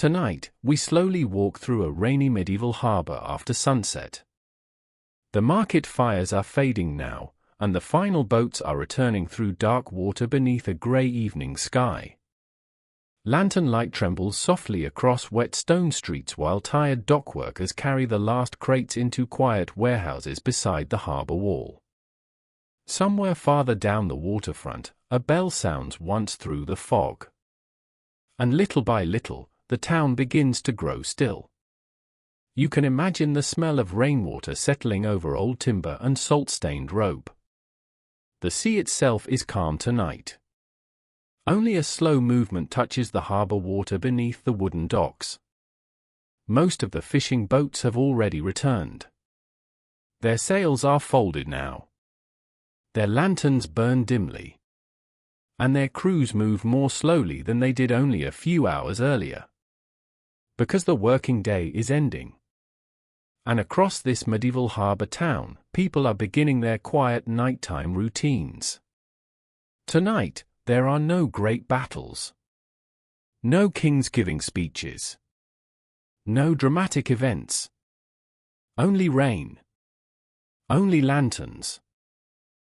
Tonight, we slowly walk through a rainy medieval harbor after sunset. The market fires are fading now, and the final boats are returning through dark water beneath a grey evening sky. Lantern light trembles softly across wet stone streets while tired dockworkers carry the last crates into quiet warehouses beside the harbor wall. Somewhere farther down the waterfront, a bell sounds once through the fog. And little by little, the town begins to grow still. You can imagine the smell of rainwater settling over old timber and salt-stained rope. The sea itself is calm tonight. Only a slow movement touches the harbor water beneath the wooden docks. Most of the fishing boats have already returned. Their sails are folded now. Their lanterns burn dimly. And their crews move more slowly than they did only a few hours earlier. Because the working day is ending. And across this medieval harbor town, people are beginning their quiet nighttime routines. Tonight, there are no great battles. No kings giving speeches. No dramatic events. Only rain. Only lanterns.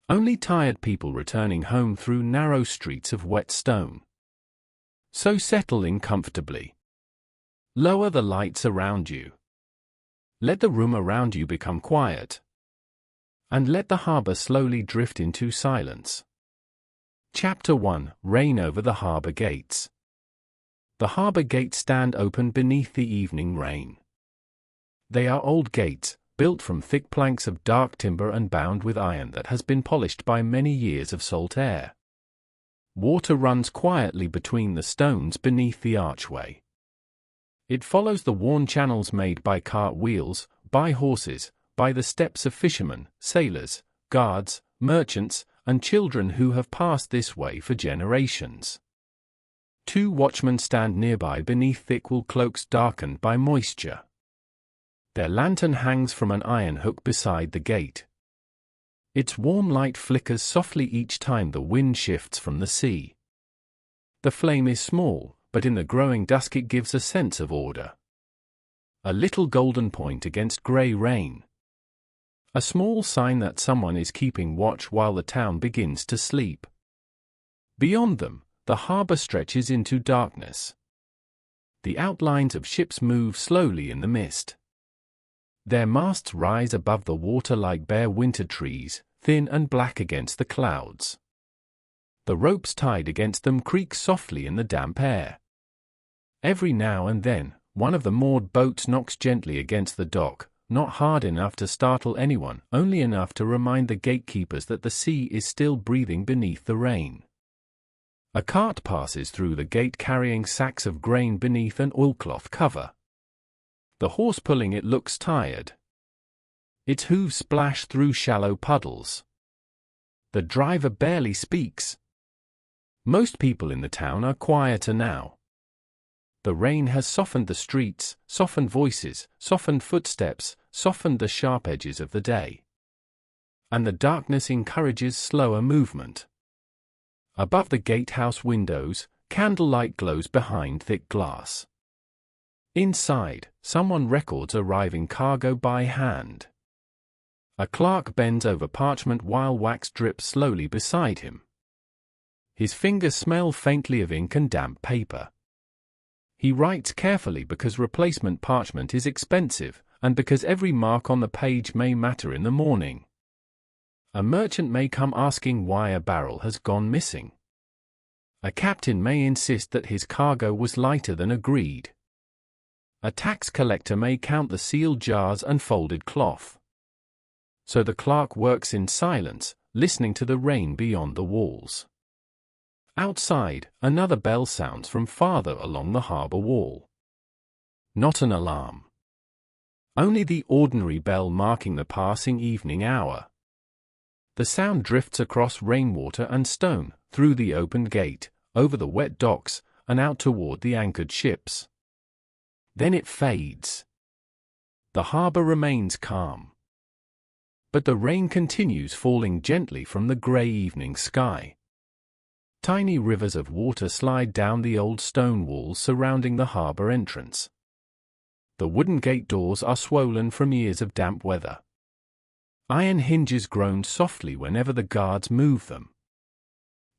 Only tired people returning home through narrow streets of wet stone. So settle in comfortably. Lower the lights around you. Let the room around you become quiet. And let the harbor slowly drift into silence. Chapter 1: Rain over the harbor gates. The harbor gates stand open beneath the evening rain. They are old gates, built from thick planks of dark timber and bound with iron that has been polished by many years of salt air. Water runs quietly between the stones beneath the archway. It follows the worn channels made by cart wheels, by horses, by the steps of fishermen, sailors, guards, merchants, and children who have passed this way for generations. 2 watchmen stand nearby beneath thick wool cloaks darkened by moisture. Their lantern hangs from an iron hook beside the gate. Its warm light flickers softly each time the wind shifts from the sea. The flame is small, but in the growing dusk it gives a sense of order. A little golden point against grey rain. A small sign that someone is keeping watch while the town begins to sleep. Beyond them, the harbor stretches into darkness. The outlines of ships move slowly in the mist. Their masts rise above the water like bare winter trees, thin and black against the clouds. The ropes tied against them creak softly in the damp air. Every now and then, one of the moored boats knocks gently against the dock, not hard enough to startle anyone, only enough to remind the gatekeepers that the sea is still breathing beneath the rain. A cart passes through the gate carrying sacks of grain beneath an oilcloth cover. The horse pulling it looks tired. Its hooves splash through shallow puddles. The driver barely speaks. Most people in the town are quieter now. The rain has softened the streets, softened voices, softened footsteps, softened the sharp edges of the day. And the darkness encourages slower movement. Above the gatehouse windows, candlelight glows behind thick glass. Inside, someone records arriving cargo by hand. A clerk bends over parchment while wax drips slowly beside him. His fingers smell faintly of ink and damp paper. He writes carefully because replacement parchment is expensive, and because every mark on the page may matter in the morning. A merchant may come asking why a barrel has gone missing. A captain may insist that his cargo was lighter than agreed. A tax collector may count the sealed jars and folded cloth. So the clerk works in silence, listening to the rain beyond the walls. Outside, another bell sounds from farther along the harbor wall. Not an alarm. Only the ordinary bell marking the passing evening hour. The sound drifts across rainwater and stone, through the opened gate, over the wet docks, and out toward the anchored ships. Then it fades. The harbor remains calm. But the rain continues falling gently from the gray evening sky. Tiny rivers of water slide down the old stone walls surrounding the harbor entrance. The wooden gate doors are swollen from years of damp weather. Iron hinges groan softly whenever the guards move them.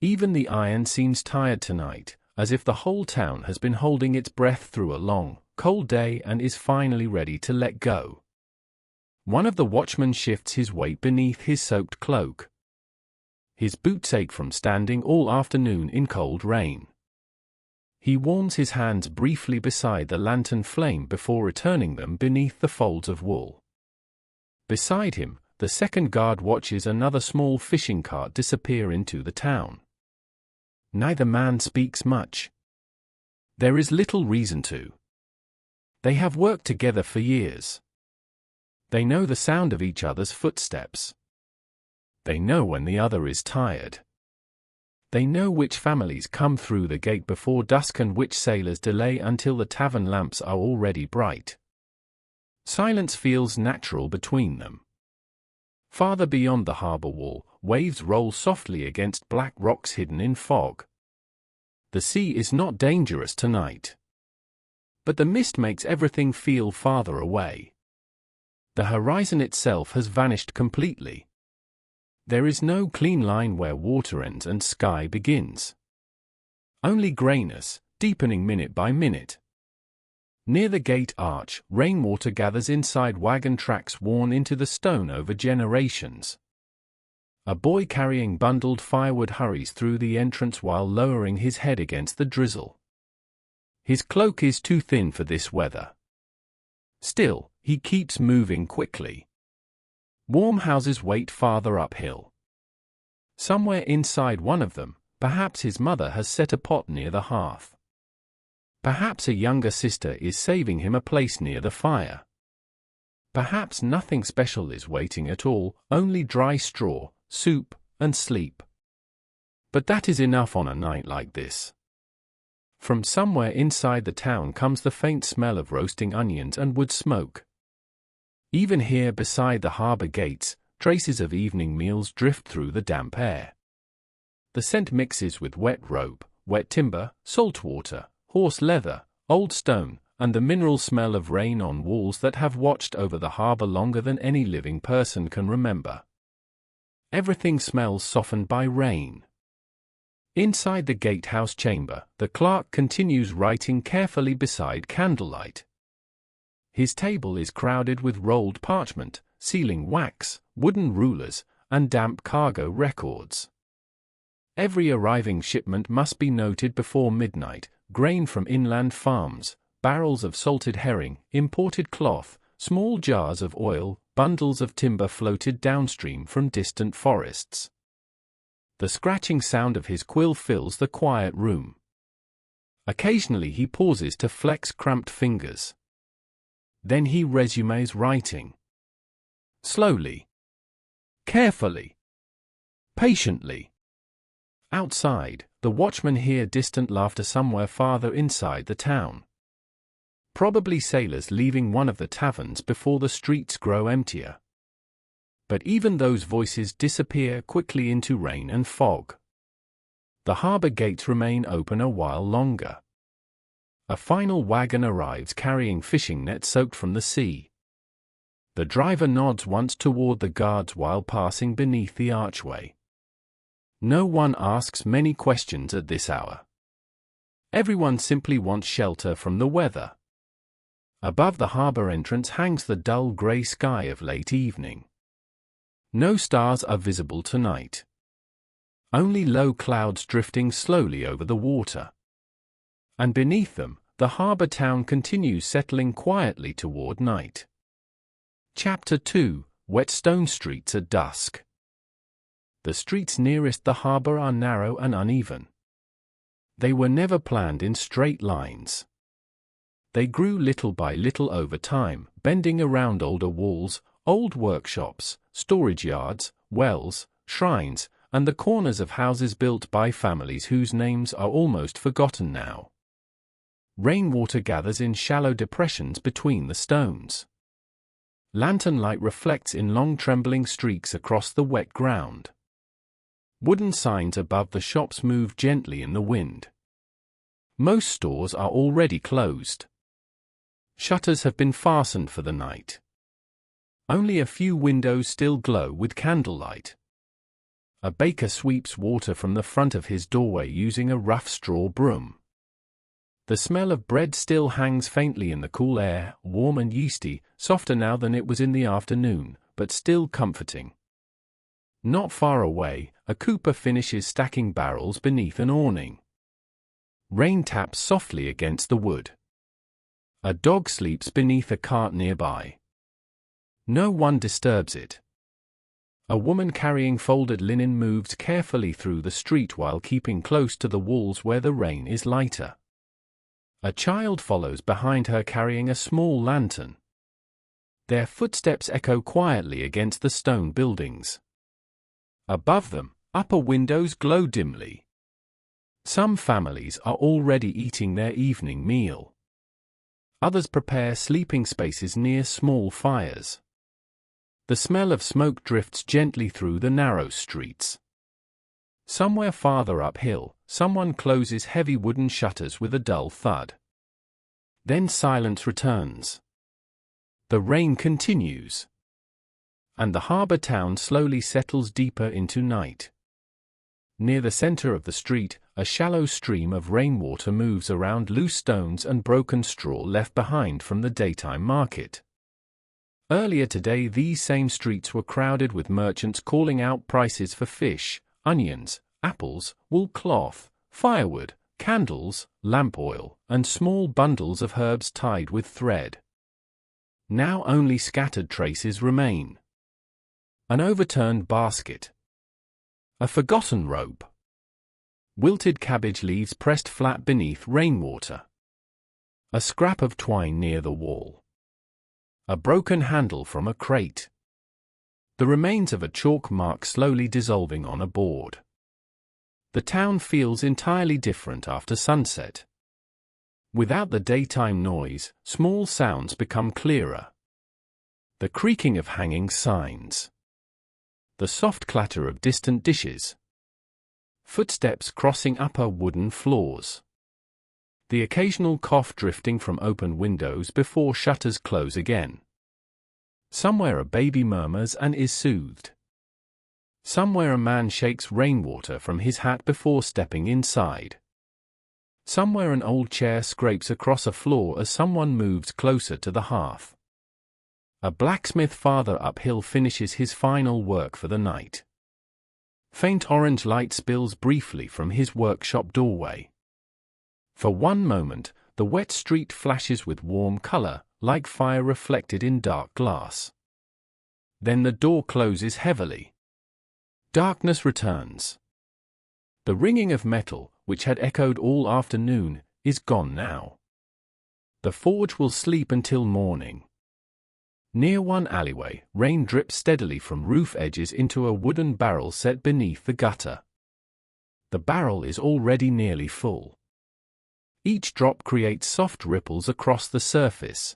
Even the iron seems tired tonight, as if the whole town has been holding its breath through a long, cold day and is finally ready to let go. One of the watchmen shifts his weight beneath his soaked cloak. His boots ache from standing all afternoon in cold rain. He warms his hands briefly beside the lantern flame before returning them beneath the folds of wool. Beside him, the second guard watches another small fishing cart disappear into the town. Neither man speaks much. There is little reason to. They have worked together for years. They know the sound of each other's footsteps. They know when the other is tired. They know which families come through the gate before dusk and which sailors delay until the tavern lamps are already bright. Silence feels natural between them. Farther beyond the harbor wall, waves roll softly against black rocks hidden in fog. The sea is not dangerous tonight. But the mist makes everything feel farther away. The horizon itself has vanished completely. There is no clean line where water ends and sky begins. Only grayness, deepening minute by minute. Near the gate arch, rainwater gathers inside wagon tracks worn into the stone over generations. A boy carrying bundled firewood hurries through the entrance while lowering his head against the drizzle. His cloak is too thin for this weather. Still, he keeps moving quickly. Warm houses wait farther uphill. Somewhere inside one of them, perhaps his mother has set a pot near the hearth. Perhaps a younger sister is saving him a place near the fire. Perhaps nothing special is waiting at all, only dry straw, soup, and sleep. But that is enough on a night like this. From somewhere inside the town comes the faint smell of roasting onions and wood smoke. Even here beside the harbor gates, traces of evening meals drift through the damp air. The scent mixes with wet rope, wet timber, salt water, horse leather, old stone, and the mineral smell of rain on walls that have watched over the harbor longer than any living person can remember. Everything smells softened by rain. Inside the gatehouse chamber, the clerk continues writing carefully beside candlelight. His table is crowded with rolled parchment, sealing wax, wooden rulers, and damp cargo records. Every arriving shipment must be noted before midnight: grain from inland farms, barrels of salted herring, imported cloth, small jars of oil, bundles of timber floated downstream from distant forests. The scratching sound of his quill fills the quiet room. Occasionally he pauses to flex cramped fingers. Then he resumes writing. Slowly. Carefully. Patiently. Outside, the watchmen hear distant laughter somewhere farther inside the town. Probably sailors leaving one of the taverns before the streets grow emptier. But even those voices disappear quickly into rain and fog. The harbor gates remain open a while longer. A final wagon arrives carrying fishing nets soaked from the sea. The driver nods once toward the guards while passing beneath the archway. No one asks many questions at this hour. Everyone simply wants shelter from the weather. Above the harbor entrance hangs the dull gray sky of late evening. No stars are visible tonight. Only low clouds drifting slowly over the water. And beneath them, the harbor town continues settling quietly toward night. Chapter 2: Wet Stone Streets at Dusk. The streets nearest the harbor are narrow and uneven. They were never planned in straight lines. They grew little by little over time, bending around older walls, old workshops, storage yards, wells, shrines, and the corners of houses built by families whose names are almost forgotten now. Rainwater gathers in shallow depressions between the stones. Lantern light reflects in long trembling streaks across the wet ground. Wooden signs above the shops move gently in the wind. Most stores are already closed. Shutters have been fastened for the night. Only a few windows still glow with candlelight. A baker sweeps water from the front of his doorway using a rough straw broom. The smell of bread still hangs faintly in the cool air, warm and yeasty, softer now than it was in the afternoon, but still comforting. Not far away, a cooper finishes stacking barrels beneath an awning. Rain taps softly against the wood. A dog sleeps beneath a cart nearby. No one disturbs it. A woman carrying folded linen moves carefully through the street while keeping close to the walls where the rain is lighter. A child follows behind her carrying a small lantern. Their footsteps echo quietly against the stone buildings. Above them, upper windows glow dimly. Some families are already eating their evening meal. Others prepare sleeping spaces near small fires. The smell of smoke drifts gently through the narrow streets. Somewhere farther uphill, someone closes heavy wooden shutters with a dull thud. Then silence returns. The rain continues. And the harbor town slowly settles deeper into night. Near the center of the street, a shallow stream of rainwater moves around loose stones and broken straw left behind from the daytime market. Earlier today, these same streets were crowded with merchants calling out prices for fish, onions, apples, wool cloth, firewood, candles, lamp oil, and small bundles of herbs tied with thread. Now only scattered traces remain. An overturned basket. A forgotten rope. Wilted cabbage leaves pressed flat beneath rainwater. A scrap of twine near the wall. A broken handle from a crate. The remains of a chalk mark slowly dissolving on a board. The town feels entirely different after sunset. Without the daytime noise, small sounds become clearer. The creaking of hanging signs. The soft clatter of distant dishes. Footsteps crossing upper wooden floors. The occasional cough drifting from open windows before shutters close again. Somewhere a baby murmurs and is soothed. Somewhere a man shakes rainwater from his hat before stepping inside. Somewhere an old chair scrapes across a floor as someone moves closer to the hearth. A blacksmith farther uphill finishes his final work for the night. Faint orange light spills briefly from his workshop doorway. For one moment, the wet street flashes with warm color, like fire reflected in dark glass. Then the door closes heavily. Darkness returns. The ringing of metal, which had echoed all afternoon, is gone now. The forge will sleep until morning. Near one alleyway, rain drips steadily from roof edges into a wooden barrel set beneath the gutter. The barrel is already nearly full. Each drop creates soft ripples across the surface.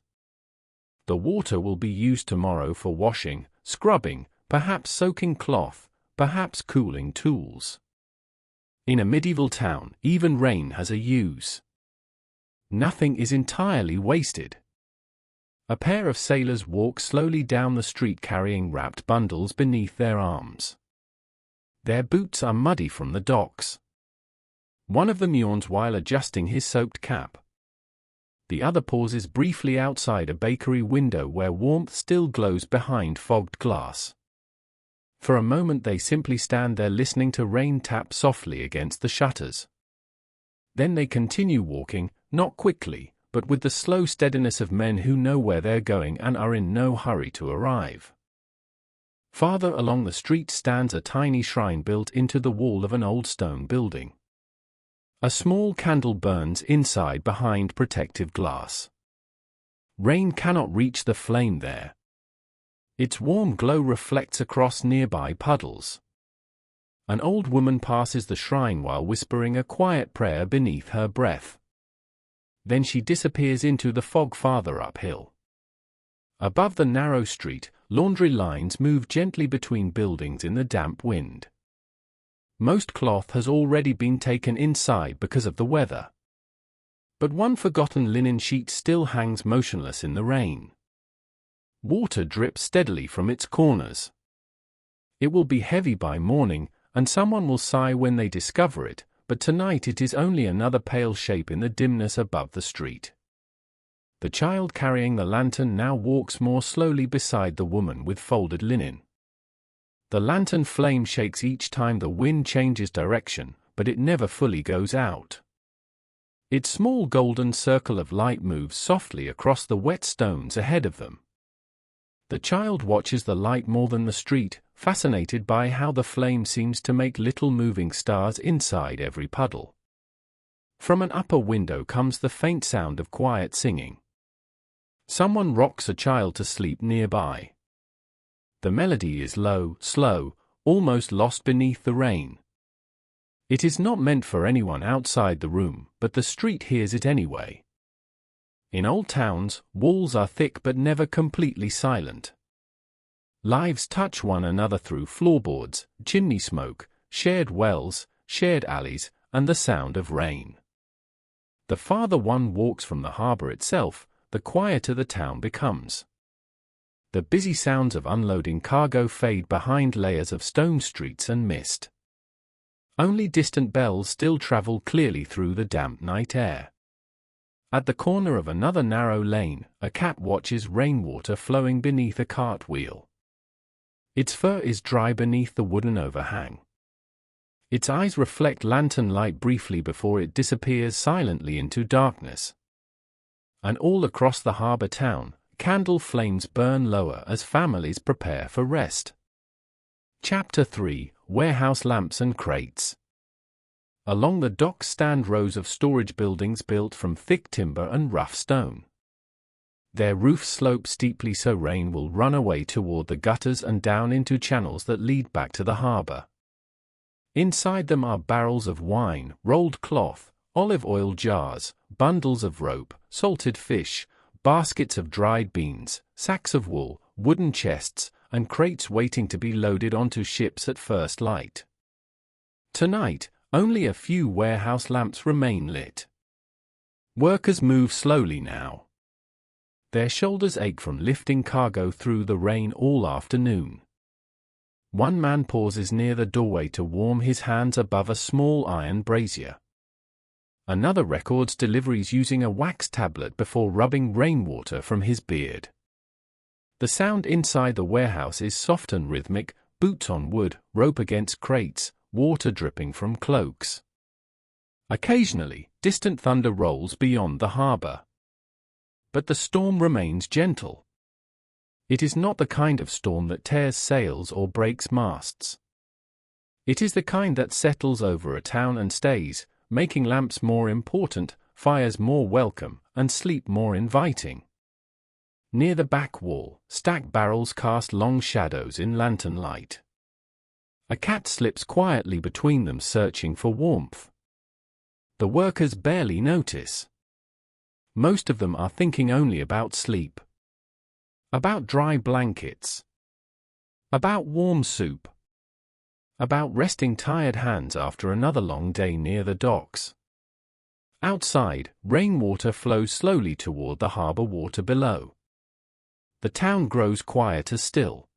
The water will be used tomorrow for washing, scrubbing, perhaps soaking cloth, perhaps cooling tools. In a medieval town, even rain has a use. Nothing is entirely wasted. A pair of sailors walk slowly down the street carrying wrapped bundles beneath their arms. Their boots are muddy from the docks. One of them yawns while adjusting his soaked cap. The other pauses briefly outside a bakery window where warmth still glows behind fogged glass. For a moment they simply stand there listening to rain tap softly against the shutters. Then they continue walking, not quickly, but with the slow steadiness of men who know where they're going and are in no hurry to arrive. Farther along the street stands a tiny shrine built into the wall of an old stone building. A small candle burns inside behind protective glass. Rain cannot reach the flame there. Its warm glow reflects across nearby puddles. An old woman passes the shrine while whispering a quiet prayer beneath her breath. Then she disappears into the fog farther uphill. Above the narrow street, laundry lines move gently between buildings in the damp wind. Most cloth has already been taken inside because of the weather. But one forgotten linen sheet still hangs motionless in the rain. Water drips steadily from its corners. It will be heavy by morning, and someone will sigh when they discover it, but tonight it is only another pale shape in the dimness above the street. The child carrying the lantern now walks more slowly beside the woman with folded linen. The lantern flame shakes each time the wind changes direction, but it never fully goes out. Its small golden circle of light moves softly across the wet stones ahead of them. The child watches the light more than the street, fascinated by how the flame seems to make little moving stars inside every puddle. From an upper window comes the faint sound of quiet singing. Someone rocks a child to sleep nearby. The melody is low, slow, almost lost beneath the rain. It is not meant for anyone outside the room, but the street hears it anyway. In old towns, walls are thick but never completely silent. Lives touch one another through floorboards, chimney smoke, shared wells, shared alleys, and the sound of rain. The farther one walks from the harbor itself, the quieter the town becomes. The busy sounds of unloading cargo fade behind layers of stone streets and mist. Only distant bells still travel clearly through the damp night air. At the corner of another narrow lane, a cat watches rainwater flowing beneath a cartwheel. Its fur is dry beneath the wooden overhang. Its eyes reflect lantern light briefly before it disappears silently into darkness. And all across the harbor town, candle flames burn lower as families prepare for rest. Chapter 3: Warehouse Lamps and Crates. Along the docks stand rows of storage buildings built from thick timber and rough stone. Their roofs slope steeply so rain will run away toward the gutters and down into channels that lead back to the harbor. Inside them are barrels of wine, rolled cloth, olive oil jars, bundles of rope, salted fish, baskets of dried beans, sacks of wool, wooden chests, and crates waiting to be loaded onto ships at first light. Tonight, only a few warehouse lamps remain lit. Workers move slowly now. Their shoulders ache from lifting cargo through the rain all afternoon. One man pauses near the doorway to warm his hands above a small iron brazier. Another records deliveries using a wax tablet before rubbing rainwater from his beard. The sound inside the warehouse is soft and rhythmic, boots on wood, rope against crates, water dripping from cloaks. Occasionally, distant thunder rolls beyond the harbor. But the storm remains gentle. It is not the kind of storm that tears sails or breaks masts. It is the kind that settles over a town and stays, making lamps more important, fires more welcome, and sleep more inviting. Near the back wall, stacked barrels cast long shadows in lantern light. A cat slips quietly between them searching for warmth. The workers barely notice. Most of them are thinking only about sleep. About dry blankets. About warm soup. About resting tired hands after another long day near the docks. Outside, rainwater flows slowly toward the harbor water below. The town grows quieter still.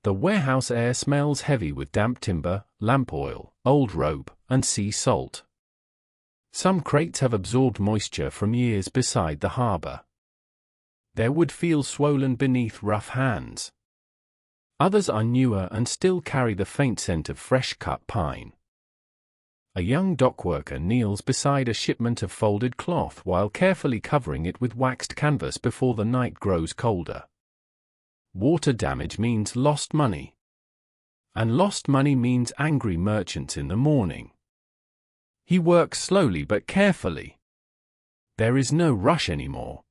The warehouse air smells heavy with damp timber, lamp oil, old rope, and sea salt. Some crates have absorbed moisture from years beside the harbor. Their wood feels swollen beneath rough hands. Others are newer and still carry the faint scent of fresh-cut pine. A young dockworker kneels beside a shipment of folded cloth while carefully covering it with waxed canvas before the night grows colder. Water damage means lost money. And lost money means angry merchants in the morning. He works slowly but carefully. There is no rush anymore.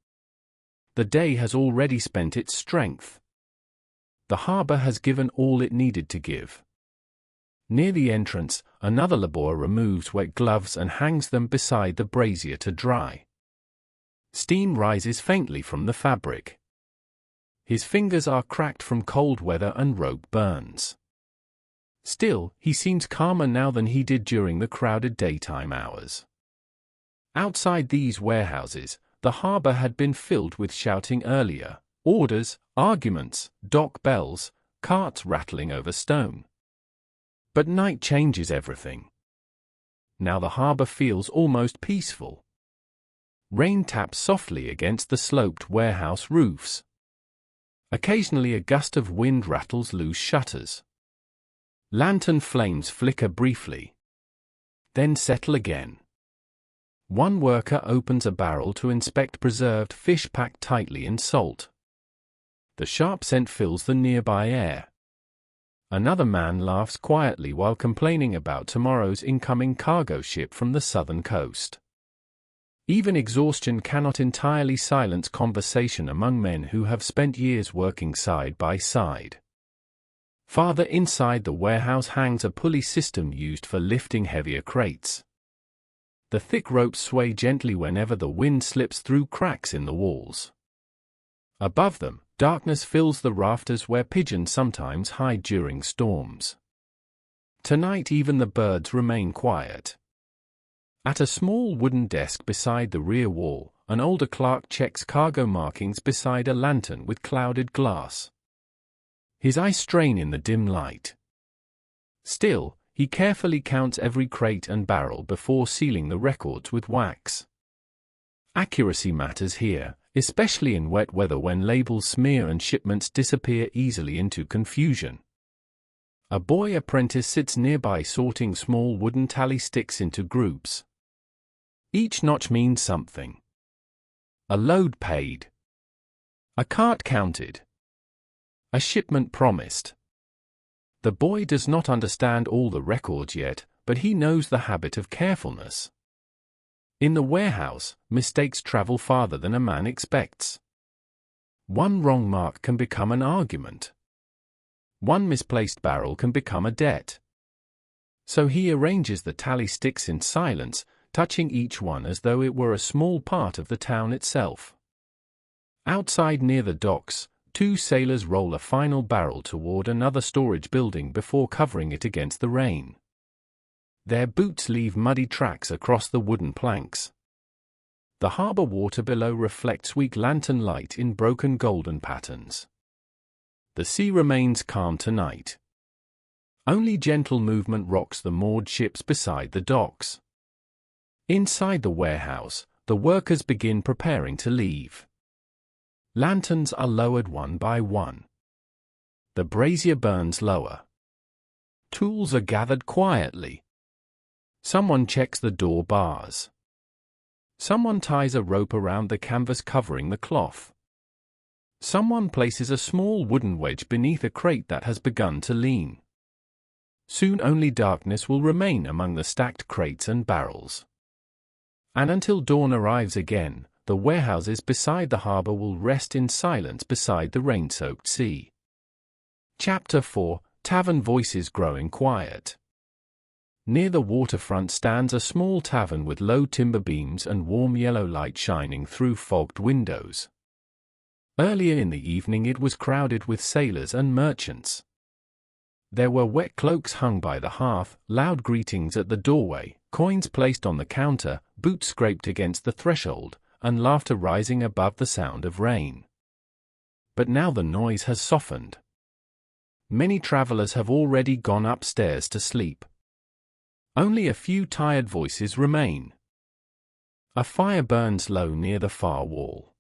The day has already spent its strength. The harbor has given all it needed to give. Near the entrance, another laborer removes wet gloves and hangs them beside the brazier to dry. Steam rises faintly from the fabric. His fingers are cracked from cold weather and rope burns. Still, he seems calmer now than he did during the crowded daytime hours. Outside these warehouses, the harbor had been filled with shouting earlier, orders, arguments, dock bells, carts rattling over stone. But night changes everything. Now the harbor feels almost peaceful. Rain taps softly against the sloped warehouse roofs. Occasionally a gust of wind rattles loose shutters. Lantern flames flicker briefly, then settle again. One worker opens a barrel to inspect preserved fish packed tightly in salt. The sharp scent fills the nearby air. Another man laughs quietly while complaining about tomorrow's incoming cargo ship from the southern coast. Even exhaustion cannot entirely silence conversation among men who have spent years working side by side. Farther inside the warehouse hangs a pulley system used for lifting heavier crates. The thick ropes sway gently whenever the wind slips through cracks in the walls. Above them, darkness fills the rafters where pigeons sometimes hide during storms. Tonight even the birds remain quiet. At a small wooden desk beside the rear wall, an older clerk checks cargo markings beside a lantern with clouded glass. His eyes strain in the dim light. Still, he carefully counts every crate and barrel before sealing the records with wax. Accuracy matters here, especially in wet weather when labels smear and shipments disappear easily into confusion. A boy apprentice sits nearby sorting small wooden tally sticks into groups. Each notch means something. A load paid. A cart counted. A shipment promised. The boy does not understand all the records yet, but he knows the habit of carefulness. In the warehouse, mistakes travel farther than a man expects. One wrong mark can become an argument. One misplaced barrel can become a debt. So he arranges the tally sticks in silence, touching each one as though it were a small part of the town itself. Outside near the docks, two sailors roll a final barrel toward another storage building before covering it against the rain. Their boots leave muddy tracks across the wooden planks. The harbor water below reflects weak lantern light in broken golden patterns. The sea remains calm tonight. Only gentle movement rocks the moored ships beside the docks. Inside the warehouse, the workers begin preparing to leave. Lanterns are lowered one by one. The brazier burns lower. Tools are gathered quietly. Someone checks the door bars. Someone ties a rope around the canvas covering the cloth. Someone places a small wooden wedge beneath a crate that has begun to lean. Soon only darkness will remain among the stacked crates and barrels. And until dawn arrives again, the warehouses beside the harbor will rest in silence beside the rain-soaked sea. Chapter 4: Tavern Voices Growing Quiet. Near the waterfront stands a small tavern with low timber beams and warm yellow light shining through fogged windows. Earlier in the evening it was crowded with sailors and merchants. There were wet cloaks hung by the hearth, loud greetings at the doorway, coins placed on the counter, boots scraped against the threshold, and laughter rising above the sound of rain. But now the noise has softened. Many travelers have already gone upstairs to sleep. Only a few tired voices remain. A fire burns low near the far wall.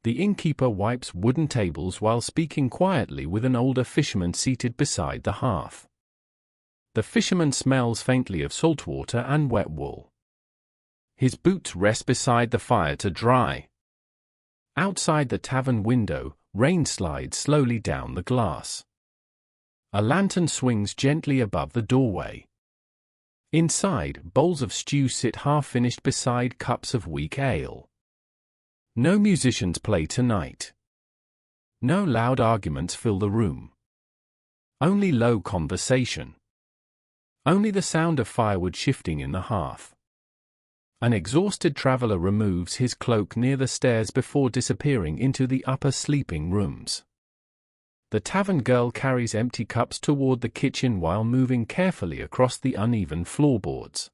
The innkeeper wipes wooden tables while speaking quietly with an older fisherman seated beside the hearth. The fisherman smells faintly of salt water and wet wool. His boots rest beside the fire to dry. Outside the tavern window, rain slides slowly down the glass. A lantern swings gently above the doorway. Inside, bowls of stew sit half-finished beside cups of weak ale. No musicians play tonight. No loud arguments fill the room. Only low conversation. Only the sound of firewood shifting in the hearth. An exhausted traveler removes his cloak near the stairs before disappearing into the upper sleeping rooms. The tavern girl carries empty cups toward the kitchen while moving carefully across the uneven floorboards.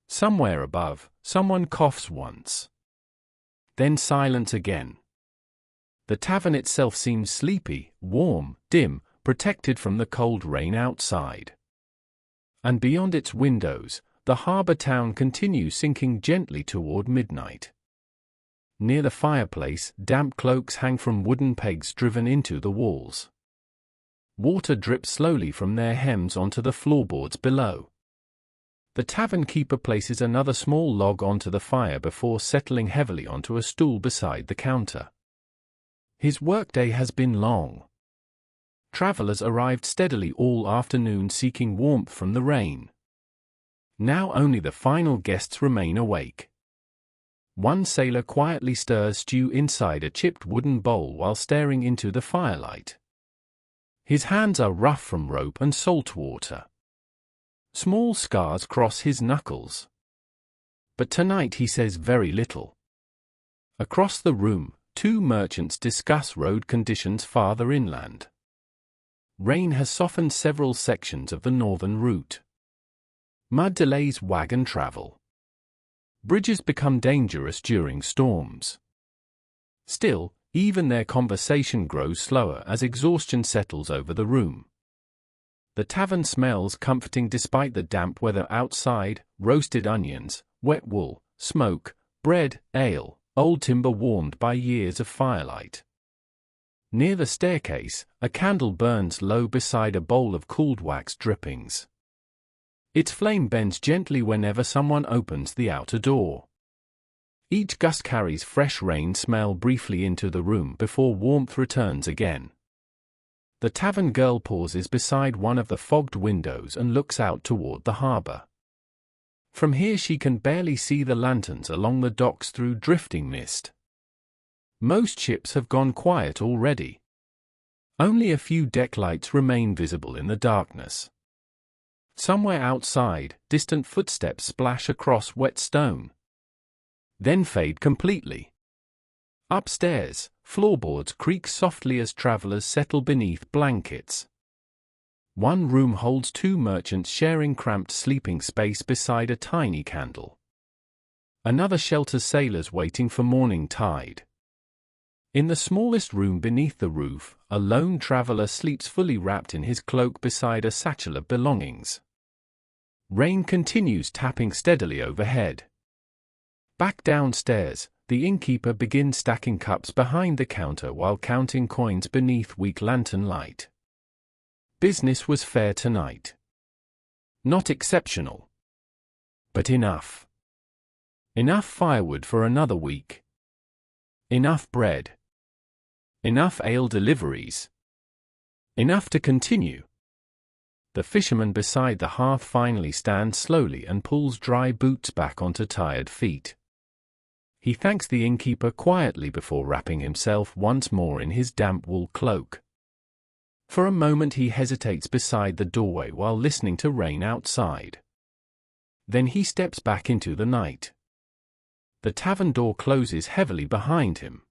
Somewhere above, someone coughs once. Then silence again. The tavern itself seems sleepy, warm, dim, protected from the cold rain outside. And beyond its windows, the harbor town continues sinking gently toward midnight. Near the fireplace, damp cloaks hang from wooden pegs driven into the walls. Water drips slowly from their hems onto the floorboards below. The tavern keeper places another small log onto the fire before settling heavily onto a stool beside the counter. His workday has been long. Travelers arrived steadily all afternoon seeking warmth from the rain. Now only the final guests remain awake. One sailor quietly stirs stew inside a chipped wooden bowl while staring into the firelight. His hands are rough from rope and salt water. Small scars cross his knuckles. But tonight he says very little. Across the room, two merchants discuss road conditions farther inland. Rain has softened several sections of the northern route. Mud delays wagon travel. Bridges become dangerous during storms. Still, even their conversation grows slower as exhaustion settles over the room. The tavern smells comforting despite the damp weather outside: roasted onions, wet wool, smoke, bread, ale, old timber warmed by years of firelight. Near the staircase, a candle burns low beside a bowl of cooled wax drippings. Its flame bends gently whenever someone opens the outer door. Each gust carries fresh rain smell briefly into the room before warmth returns again. The tavern girl pauses beside one of the fogged windows and looks out toward the harbor. From here she can barely see the lanterns along the docks through drifting mist. Most ships have gone quiet already. Only a few deck lights remain visible in the darkness. Somewhere outside, distant footsteps splash across wet stone. Then fade completely. Upstairs, floorboards creak softly as travelers settle beneath blankets. One room holds two merchants sharing cramped sleeping space beside a tiny candle. Another shelters sailors waiting for morning tide. In the smallest room beneath the roof, a lone traveler sleeps fully wrapped in his cloak beside a satchel of belongings. Rain continues tapping steadily overhead. Back downstairs, the innkeeper begins stacking cups behind the counter while counting coins beneath weak lantern light. Business was fair tonight. Not exceptional. But enough. Enough firewood for another week. Enough bread. Enough ale deliveries. Enough to continue. The fisherman beside the hearth finally stands slowly and pulls dry boots back onto tired feet. He thanks the innkeeper quietly before wrapping himself once more in his damp wool cloak. For a moment he hesitates beside the doorway while listening to rain outside. Then he steps back into the night. The tavern door closes heavily behind him.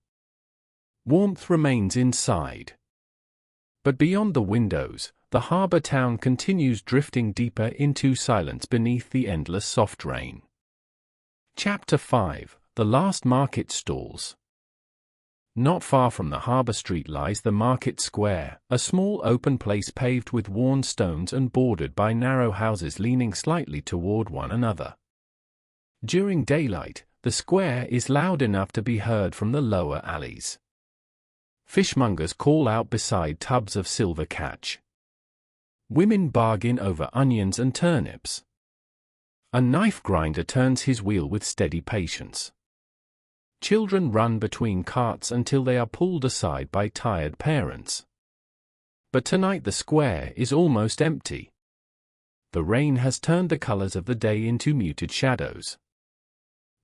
Warmth remains inside. But beyond the windows, the harbor town continues drifting deeper into silence beneath the endless soft rain. Chapter 5: The Last Market Stalls. Not far from the harbor street lies the market square, a small open place paved with worn stones and bordered by narrow houses leaning slightly toward one another. During daylight, the square is loud enough to be heard from the lower alleys. Fishmongers call out beside tubs of silver catch. Women bargain over onions and turnips. A knife grinder turns his wheel with steady patience. Children run between carts until they are pulled aside by tired parents. But tonight the square is almost empty. The rain has turned the colors of the day into muted shadows.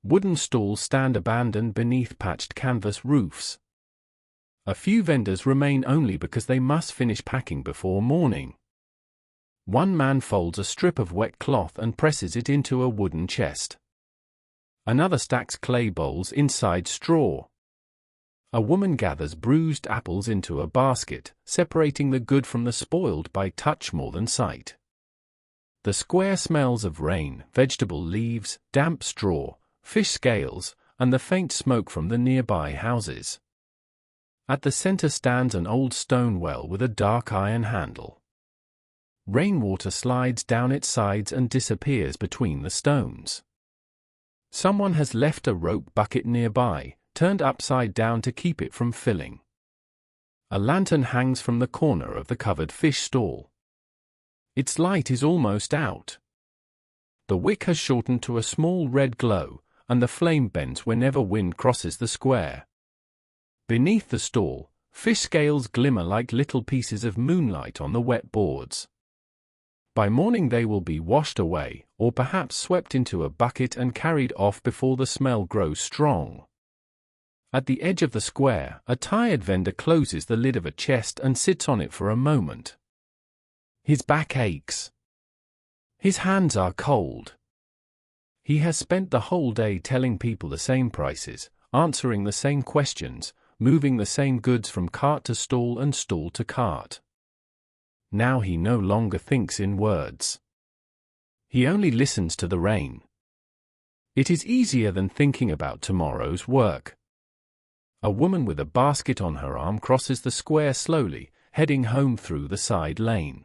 Wooden stalls stand abandoned beneath patched canvas roofs. A few vendors remain only because they must finish packing before morning. One man folds a strip of wet cloth and presses it into a wooden chest. Another stacks clay bowls inside straw. A woman gathers bruised apples into a basket, separating the good from the spoiled by touch more than sight. The square smells of rain, vegetable leaves, damp straw, fish scales, and the faint smoke from the nearby houses. At the center stands an old stone well with a dark iron handle. Rainwater slides down its sides and disappears between the stones. Someone has left a rope bucket nearby, turned upside down to keep it from filling. A lantern hangs from the corner of the covered fish stall. Its light is almost out. The wick has shortened to a small red glow, and the flame bends whenever wind crosses the square. Beneath the stall, fish scales glimmer like little pieces of moonlight on the wet boards. By morning they will be washed away, or perhaps swept into a bucket and carried off before the smell grows strong. At the edge of the square, a tired vendor closes the lid of a chest and sits on it for a moment. His back aches. His hands are cold. He has spent the whole day telling people the same prices, answering the same questions, moving the same goods from cart to stall and stall to cart. Now he no longer thinks in words. He only listens to the rain. It is easier than thinking about tomorrow's work. A woman with a basket on her arm crosses the square slowly, heading home through the side lane.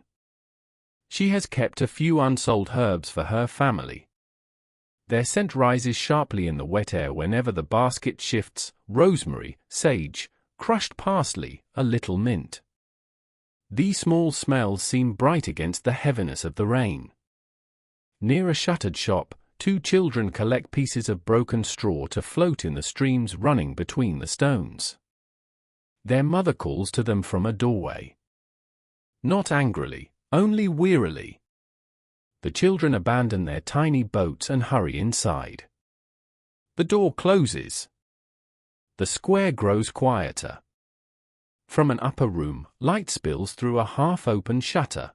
She has kept a few unsold herbs for her family. Their scent rises sharply in the wet air whenever the basket shifts: rosemary, sage, crushed parsley, a little mint. These small smells seem bright against the heaviness of the rain. Near a shuttered shop, two children collect pieces of broken straw to float in the streams running between the stones. Their mother calls to them from a doorway. Not angrily, only wearily. The children abandon their tiny boats and hurry inside. The door closes. The square grows quieter. From an upper room, light spills through a half-open shutter.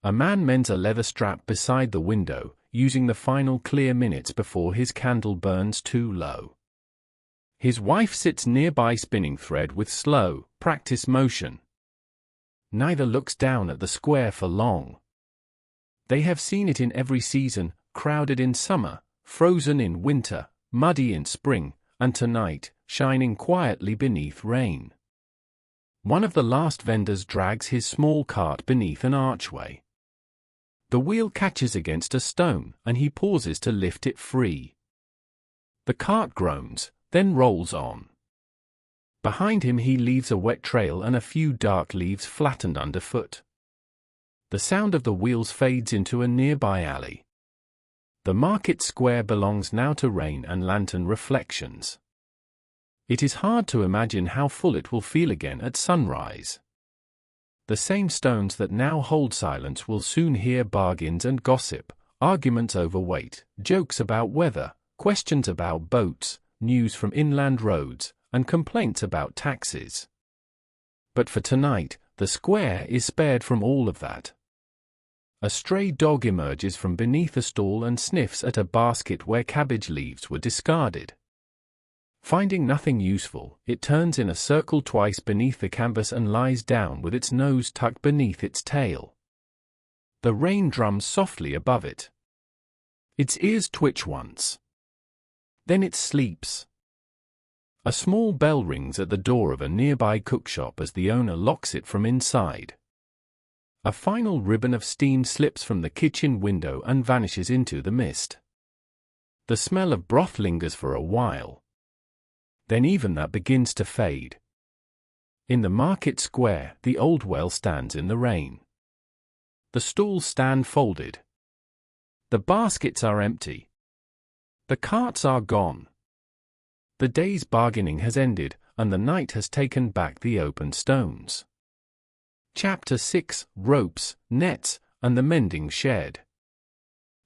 A man mends a leather strap beside the window, using the final clear minutes before his candle burns too low. His wife sits nearby spinning thread with slow, practiced motion. Neither looks down at the square for long. They have seen it in every season, crowded in summer, frozen in winter, muddy in spring, and tonight, shining quietly beneath rain. One of the last vendors drags his small cart beneath an archway. The wheel catches against a stone, and he pauses to lift it free. The cart groans, then rolls on. Behind him he leaves a wet trail and a few dark leaves flattened underfoot. The sound of the wheels fades into a nearby alley. The market square belongs now to rain and lantern reflections. It is hard to imagine how full it will feel again at sunrise. The same stones that now hold silence will soon hear bargains and gossip, arguments over weight, jokes about weather, questions about boats, news from inland roads, and complaints about taxes. But for tonight, the square is spared from all of that. A stray dog emerges from beneath a stall and sniffs at a basket where cabbage leaves were discarded. Finding nothing useful, it turns in a circle twice beneath the canvas and lies down with its nose tucked beneath its tail. The rain drums softly above it. Its ears twitch once. Then it sleeps. A small bell rings at the door of a nearby cookshop as the owner locks it from inside. A final ribbon of steam slips from the kitchen window and vanishes into the mist. The smell of broth lingers for a while. Then even that begins to fade. In the market square, the old well stands in the rain. The stalls stand folded. The baskets are empty. The carts are gone. The day's bargaining has ended, and the night has taken back the open stones. Chapter 6: Ropes, Nets, and the Mending Shed.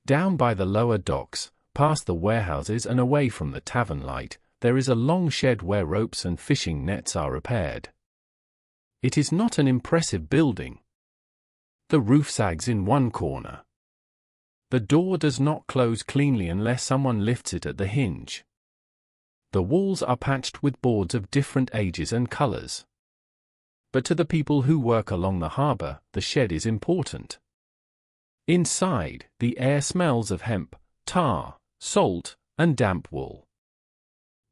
Down by the lower docks, past the warehouses and away from the tavern light, there is a long shed where ropes and fishing nets are repaired. It is not an impressive building. The roof sags in one corner. The door does not close cleanly unless someone lifts it at the hinge. The walls are patched with boards of different ages and colors. But to the people who work along the harbor, the shed is important. Inside, the air smells of hemp, tar, salt, and damp wool.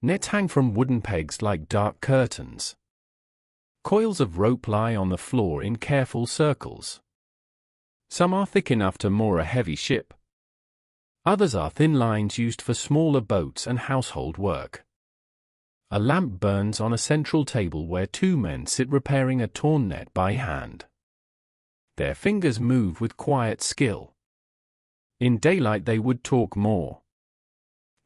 Nets hang from wooden pegs like dark curtains. Coils of rope lie on the floor in careful circles. Some are thick enough to moor a heavy ship. Others are thin lines used for smaller boats and household work. A lamp burns on a central table where two men sit repairing a torn net by hand. Their fingers move with quiet skill. In daylight they would talk more.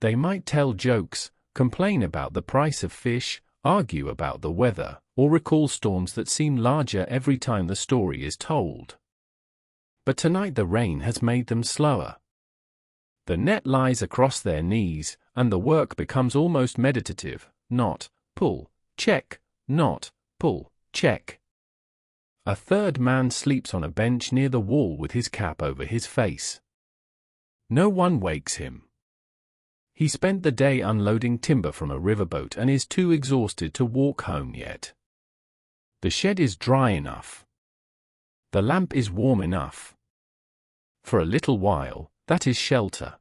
They might tell jokes, complain about the price of fish, argue about the weather, or recall storms that seem larger every time the story is told. But tonight the rain has made them slower. The net lies across their knees, and the work becomes almost meditative. Knot, pull, check, knot, pull, check. A third man sleeps on a bench near the wall with his cap over his face. No one wakes him. He spent the day unloading timber from a riverboat and is too exhausted to walk home yet. The shed is dry enough. The lamp is warm enough. For a little while, that is shelter.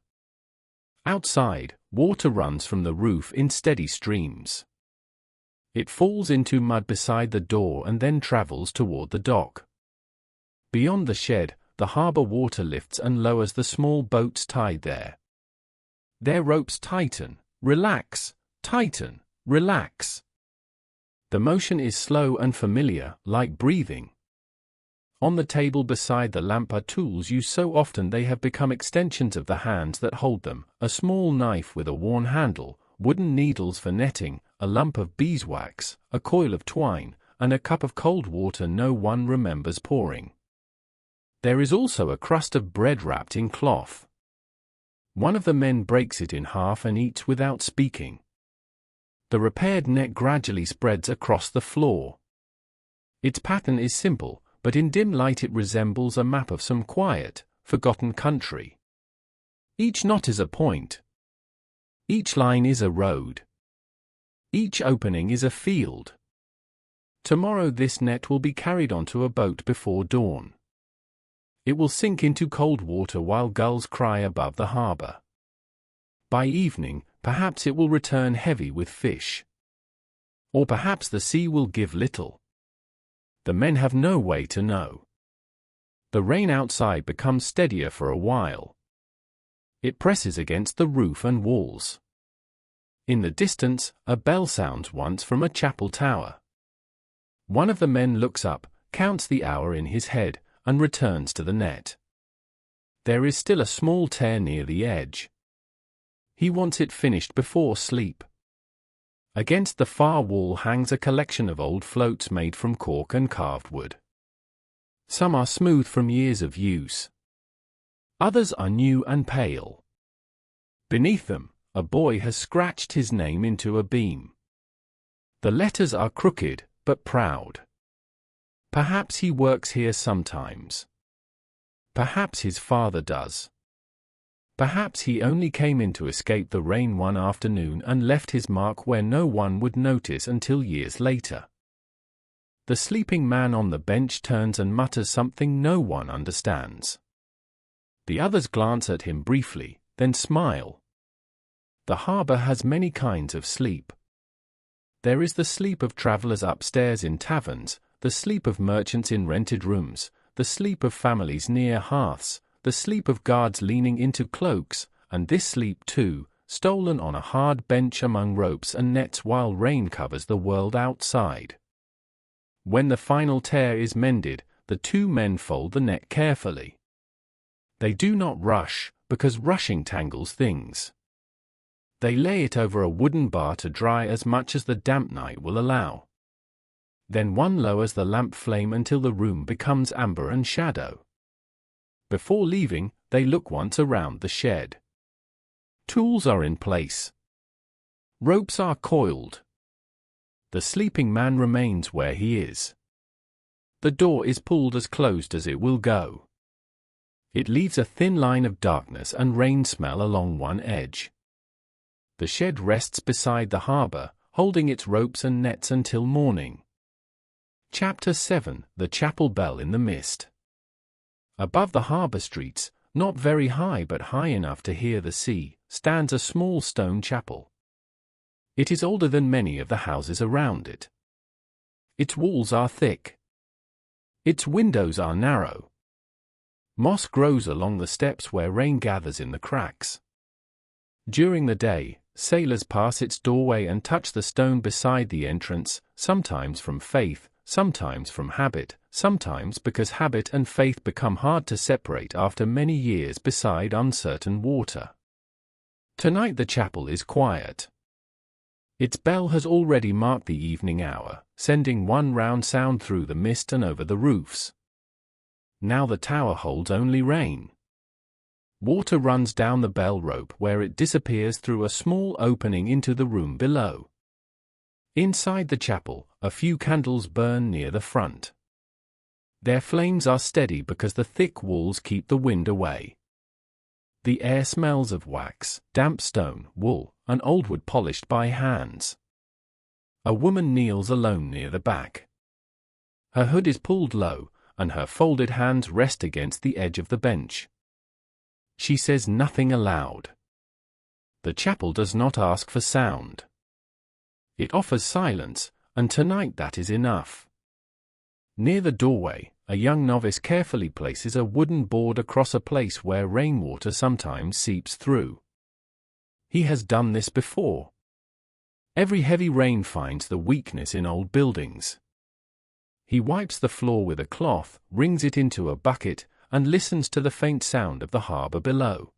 Outside, water runs from the roof in steady streams. It falls into mud beside the door and then travels toward the dock. Beyond the shed, the harbor water lifts and lowers the small boats tied there. Their ropes tighten, relax, tighten, relax. The motion is slow and familiar, like breathing. On the table beside the lamp are tools used so often they have become extensions of the hands that hold them: a small knife with a worn handle, wooden needles for netting, a lump of beeswax, a coil of twine, and a cup of cold water no one remembers pouring. There is also a crust of bread wrapped in cloth. One of the men breaks it in half and eats without speaking. The repaired net gradually spreads across the floor. Its pattern is simple, but in dim light it resembles a map of some quiet, forgotten country. Each knot is a point. Each line is a road. Each opening is a field. Tomorrow this net will be carried onto a boat before dawn. It will sink into cold water while gulls cry above the harbor. By evening, perhaps it will return heavy with fish. Or perhaps the sea will give little. The men have no way to know. The rain outside becomes steadier for a while. It presses against the roof and walls. In the distance, a bell sounds once from a chapel tower. One of the men looks up, counts the hour in his head, and returns to the net. There is still a small tear near the edge. He wants it finished before sleep. Against the far wall hangs a collection of old floats made from cork and carved wood. Some are smooth from years of use. Others are new and pale. Beneath them, a boy has scratched his name into a beam. The letters are crooked, but proud. Perhaps he works here sometimes. Perhaps his father does. Perhaps he only came in to escape the rain one afternoon and left his mark where no one would notice until years later. The sleeping man on the bench turns and mutters something no one understands. The others glance at him briefly, then smile. The harbor has many kinds of sleep. There is the sleep of travelers upstairs in taverns, the sleep of merchants in rented rooms, the sleep of families near hearths, the sleep of guards leaning into cloaks, and this sleep too, stolen on a hard bench among ropes and nets while rain covers the world outside. When the final tear is mended, the two men fold the net carefully. They do not rush, because rushing tangles things. They lay it over a wooden bar to dry as much as the damp night will allow. Then one lowers the lamp flame until the room becomes amber and shadow. Before leaving, they look once around the shed. Tools are in place. Ropes are coiled. The sleeping man remains where he is. The door is pulled as closed as it will go. It leaves a thin line of darkness and rain smell along one edge. The shed rests beside the harbor, holding its ropes and nets until morning. Chapter 7: The Chapel Bell in the Mist. Above the harbor streets, not very high but high enough to hear the sea, stands a small stone chapel. It is older than many of the houses around it. Its walls are thick. Its windows are narrow. Moss grows along the steps where rain gathers in the cracks. During the day, sailors pass its doorway and touch the stone beside the entrance, sometimes from faith, sometimes from habit, sometimes because habit and faith become hard to separate after many years beside uncertain water. Tonight the chapel is quiet. Its bell has already marked the evening hour, sending one round sound through the mist and over the roofs. Now the tower holds only rain. Water runs down the bell rope where it disappears through a small opening into the room below. Inside the chapel, a few candles burn near the front. Their flames are steady because the thick walls keep the wind away. The air smells of wax, damp stone, wool, and old wood polished by hands. A woman kneels alone near the back. Her hood is pulled low, and her folded hands rest against the edge of the bench. She says nothing aloud. The chapel does not ask for sound. It offers silence, and tonight that is enough. Near the doorway, a young novice carefully places a wooden board across a place where rainwater sometimes seeps through. He has done this before. Every heavy rain finds the weakness in old buildings. He wipes the floor with a cloth, wrings it into a bucket, and listens to the faint sound of the harbor below.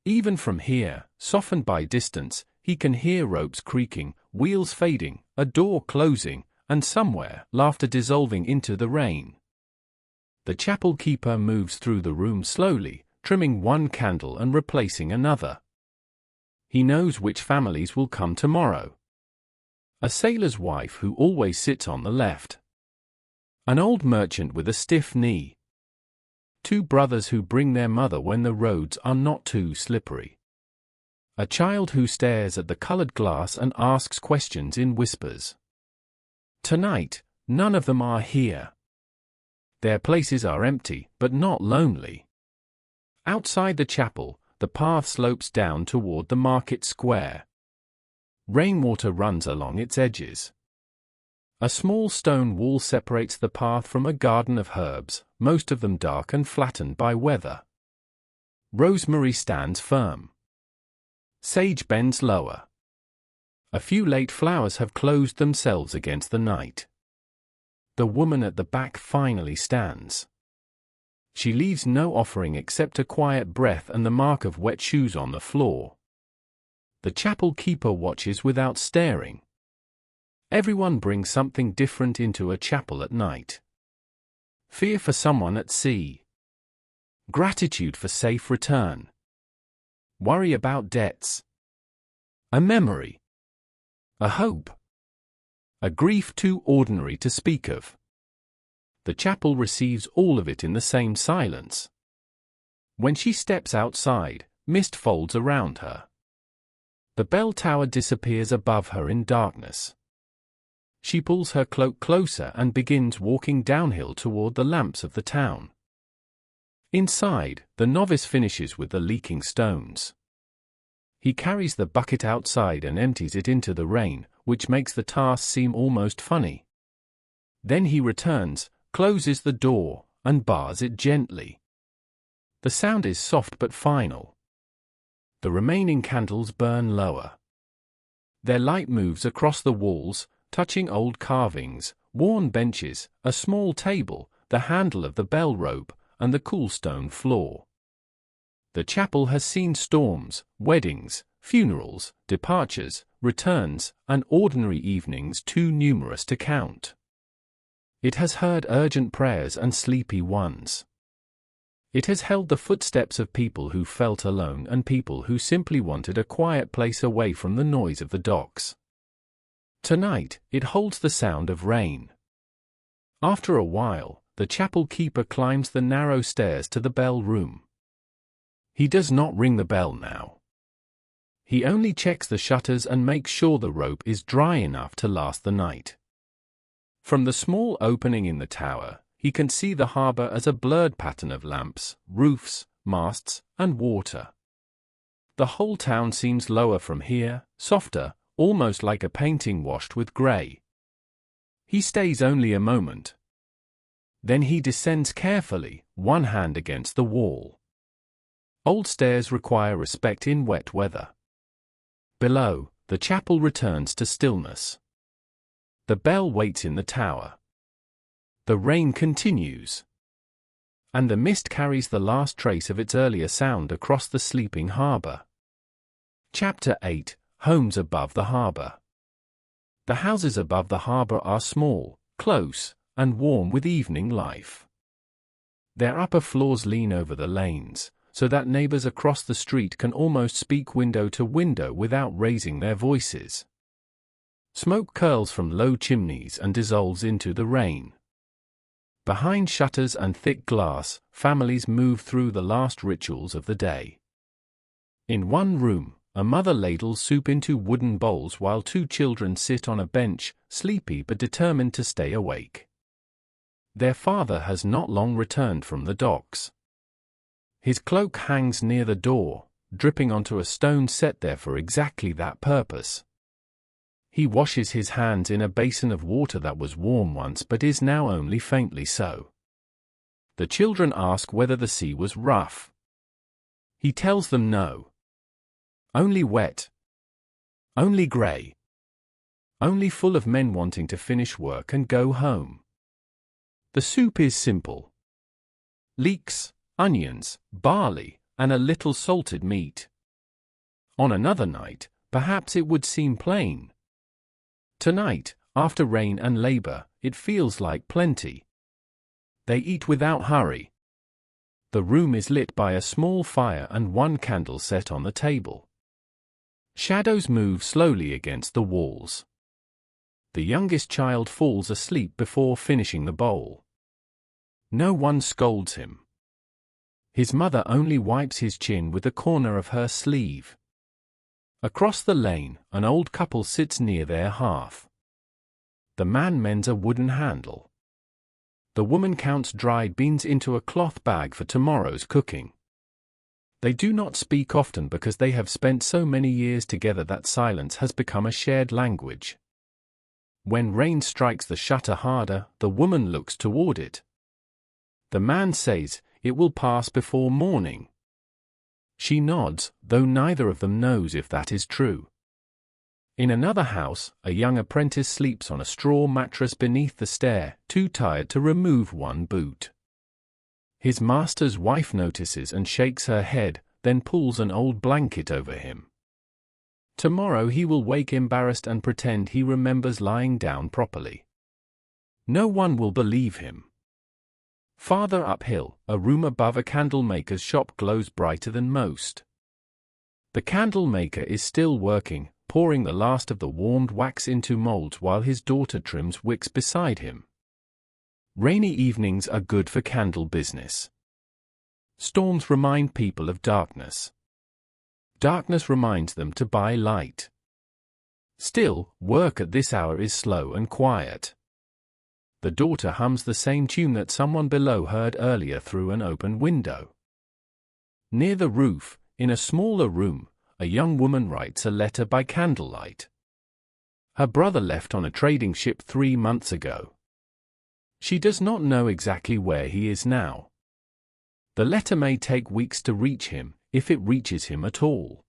Even from here, softened by distance, he can hear ropes creaking, wheels fading, a door closing, and somewhere, laughter dissolving into the rain. The chapel keeper moves through the room slowly, trimming one candle and replacing another. He knows which families will come tomorrow. A sailor's wife who always sits on the left. An old merchant with a stiff knee. Two brothers who bring their mother when the roads are not too slippery. A child who stares at the colored glass and asks questions in whispers. Tonight, none of them are here. Their places are empty, but not lonely. Outside the chapel, the path slopes down toward the market square. Rainwater runs along its edges. A small stone wall separates the path from a garden of herbs, most of them dark and flattened by weather. Rosemary stands firm. Sage bends lower. A few late flowers have closed themselves against the night. The woman at the back finally stands. She leaves no offering except a quiet breath and the mark of wet shoes on the floor. The chapel keeper watches without staring. Everyone brings something different into a chapel at night. Fear for someone at sea. Gratitude for safe return. Worry about debts. A memory. A hope. A grief too ordinary to speak of. The chapel receives all of it in the same silence. When she steps outside, mist folds around her. The bell tower disappears above her in darkness. She pulls her cloak closer and begins walking downhill toward the lamps of the town. Inside, the novice finishes with the leaking stones. He carries the bucket outside and empties it into the rain, which makes the task seem almost funny. Then he returns, closes the door, and bars it gently. The sound is soft but final. The remaining candles burn lower. Their light moves across the walls, touching old carvings, worn benches, a small table, the handle of the bell rope, and the cool stone floor. The chapel has seen storms, weddings, funerals, departures, returns, and ordinary evenings too numerous to count. It has heard urgent prayers and sleepy ones. It has held the footsteps of people who felt alone and people who simply wanted a quiet place away from the noise of the docks. Tonight, it holds the sound of rain. After a while, the chapel keeper climbs the narrow stairs to the bell room. He does not ring the bell now. He only checks the shutters and makes sure the rope is dry enough to last the night. From the small opening in the tower, he can see the harbor as a blurred pattern of lamps, roofs, masts, and water. The whole town seems lower from here, softer, almost like a painting washed with grey. He stays only a moment. Then he descends carefully, one hand against the wall. Old stairs require respect in wet weather. Below, the chapel returns to stillness. The bell waits in the tower. The rain continues. And the mist carries the last trace of its earlier sound across the sleeping harbor. Chapter 8: Homes above the harbor. The houses above the harbor are small, close, and warm with evening life. Their upper floors lean over the lanes, so that neighbors across the street can almost speak window to window without raising their voices. Smoke curls from low chimneys and dissolves into the rain. Behind shutters and thick glass, families move through the last rituals of the day. In one room, a mother ladles soup into wooden bowls while two children sit on a bench, sleepy but determined to stay awake. Their father has not long returned from the docks. His cloak hangs near the door, dripping onto a stone set there for exactly that purpose. He washes his hands in a basin of water that was warm once but is now only faintly so. The children ask whether the sea was rough. He tells them no. Only wet. Only grey. Only full of men wanting to finish work and go home. The soup is simple. Leeks, onions, barley, and a little salted meat. On another night, perhaps it would seem plain. Tonight, after rain and labor, it feels like plenty. They eat without hurry. The room is lit by a small fire and one candle set on the table. Shadows move slowly against the walls. The youngest child falls asleep before finishing the bowl. No one scolds him. His mother only wipes his chin with the corner of her sleeve. Across the lane, an old couple sits near their hearth. The man mends a wooden handle. The woman counts dried beans into a cloth bag for tomorrow's cooking. They do not speak often because they have spent so many years together that silence has become a shared language. When rain strikes the shutter harder, the woman looks toward it. The man says, "It will pass before morning." She nods, though neither of them knows if that is true. In another house, a young apprentice sleeps on a straw mattress beneath the stair, too tired to remove one boot. His master's wife notices and shakes her head, then pulls an old blanket over him. Tomorrow he will wake embarrassed and pretend he remembers lying down properly. No one will believe him. Farther uphill, a room above a candlemaker's shop glows brighter than most. The candlemaker is still working, pouring the last of the warmed wax into molds while his daughter trims wicks beside him. Rainy evenings are good for candle business. Storms remind people of darkness. Darkness reminds them to buy light. Still, work at this hour is slow and quiet. The daughter hums the same tune that someone below heard earlier through an open window. Near the roof, in a smaller room, a young woman writes a letter by candlelight. Her brother left on a trading ship 3 months ago. She does not know exactly where he is now. The letter may take weeks to reach him, if it reaches him at all.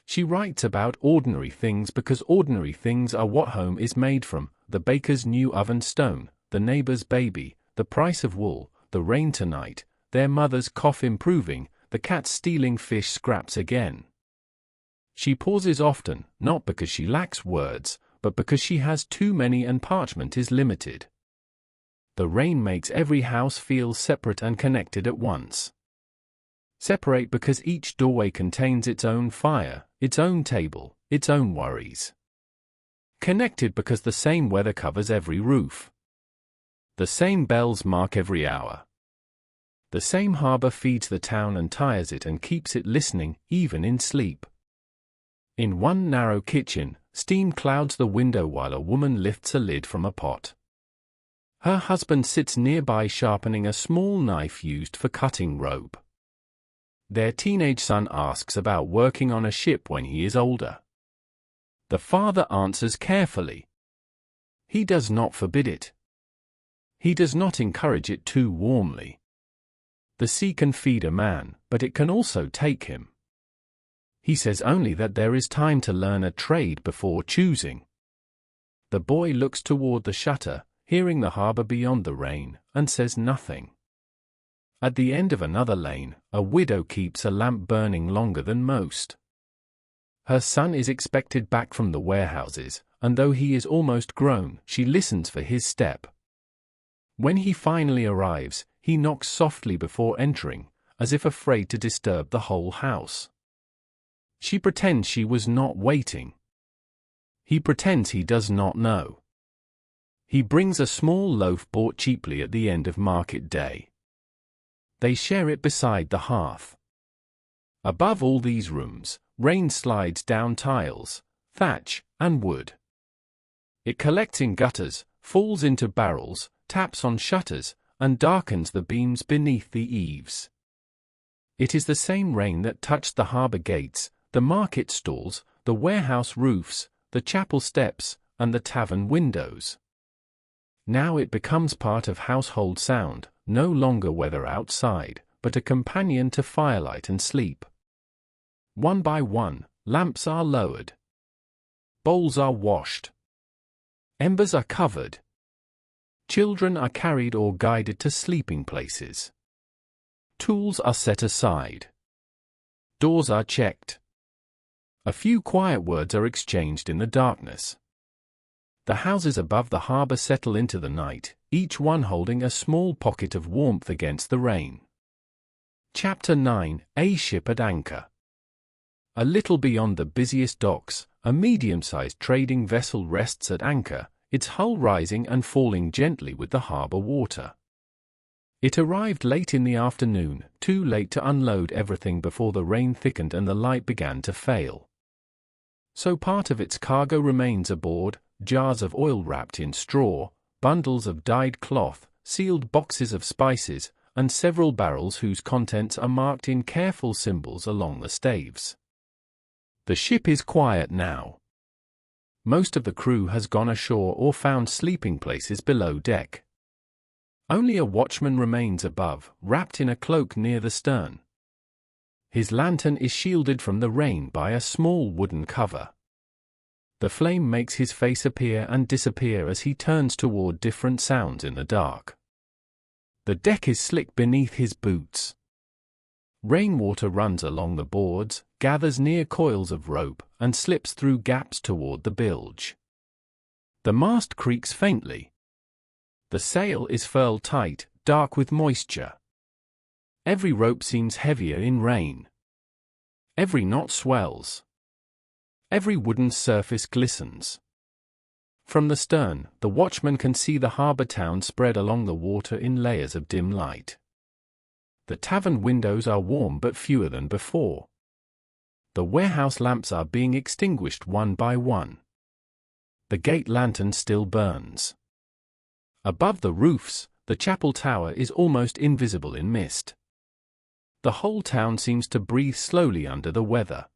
She writes about ordinary things because ordinary things are what home is made from: the baker's new oven stone, the neighbor's baby, the price of wool, the rain tonight, their mother's cough improving, the cat stealing fish scraps again. She pauses often, not because she lacks words, but because she has too many and parchment is limited. The rain makes every house feel separate and connected at once. Separate because each doorway contains its own fire, its own table, its own worries. Connected because the same weather covers every roof. The same bells mark every hour. The same harbor feeds the town and tires it and keeps it listening, even in sleep. In one narrow kitchen, steam clouds the window while a woman lifts a lid from a pot. Her husband sits nearby sharpening a small knife used for cutting rope. Their teenage son asks about working on a ship when he is older. The father answers carefully. He does not forbid it. He does not encourage it too warmly. The sea can feed a man, but it can also take him. He says only that there is time to learn a trade before choosing. The boy looks toward the shutter, hearing the harbor beyond the rain, and says nothing. At the end of another lane, a widow keeps a lamp burning longer than most. Her son is expected back from the warehouses, and though he is almost grown, she listens for his step. When he finally arrives, he knocks softly before entering, as if afraid to disturb the whole house. She pretends she was not waiting. He pretends he does not know. He brings a small loaf bought cheaply at the end of market day. They share it beside the hearth. Above all these rooms, rain slides down tiles, thatch, and wood. It collects in gutters, falls into barrels, taps on shutters, and darkens the beams beneath the eaves. It is the same rain that touched the harbor gates, the market stalls, the warehouse roofs, the chapel steps, and the tavern windows. Now it becomes part of household sound, no longer weather outside, but a companion to firelight and sleep. One by one, lamps are lowered. Bowls are washed. Embers are covered. Children are carried or guided to sleeping places. Tools are set aside. Doors are checked. A few quiet words are exchanged in the darkness. The houses above the harbor settle into the night, each one holding a small pocket of warmth against the rain. Chapter 9: A Ship at Anchor. A little beyond the busiest docks, a medium-sized trading vessel rests at anchor, its hull rising and falling gently with the harbor water. It arrived late in the afternoon, too late to unload everything before the rain thickened and the light began to fail. So part of its cargo remains aboard: jars of oil wrapped in straw, bundles of dyed cloth, sealed boxes of spices, and several barrels whose contents are marked in careful symbols along the staves. The ship is quiet now. Most of the crew has gone ashore or found sleeping places below deck. Only a watchman remains above, wrapped in a cloak near the stern. His lantern is shielded from the rain by a small wooden cover. The flame makes his face appear and disappear as he turns toward different sounds in the dark. The deck is slick beneath his boots. Rainwater runs along the boards, gathers near coils of rope, and slips through gaps toward the bilge. The mast creaks faintly. The sail is furled tight, dark with moisture. Every rope seems heavier in rain. Every knot swells. Every wooden surface glistens. From the stern, the watchman can see the harbor town spread along the water in layers of dim light. The tavern windows are warm but fewer than before. The warehouse lamps are being extinguished one by one. The gate lantern still burns. Above the roofs, the chapel tower is almost invisible in mist. The whole town seems to breathe slowly under the weather.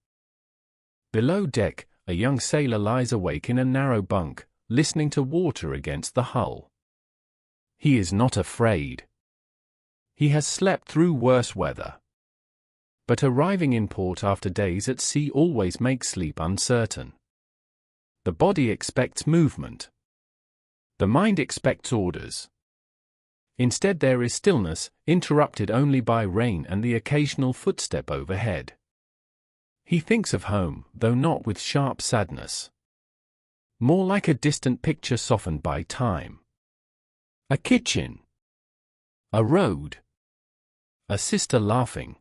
Below deck, a young sailor lies awake in a narrow bunk, listening to water against the hull. He is not afraid. He has slept through worse weather. But arriving in port after days at sea always makes sleep uncertain. The body expects movement. The mind expects orders. Instead there is stillness, interrupted only by rain and the occasional footstep overhead. He thinks of home, though not with sharp sadness. More like a distant picture softened by time. A kitchen. A road. A sister laughing.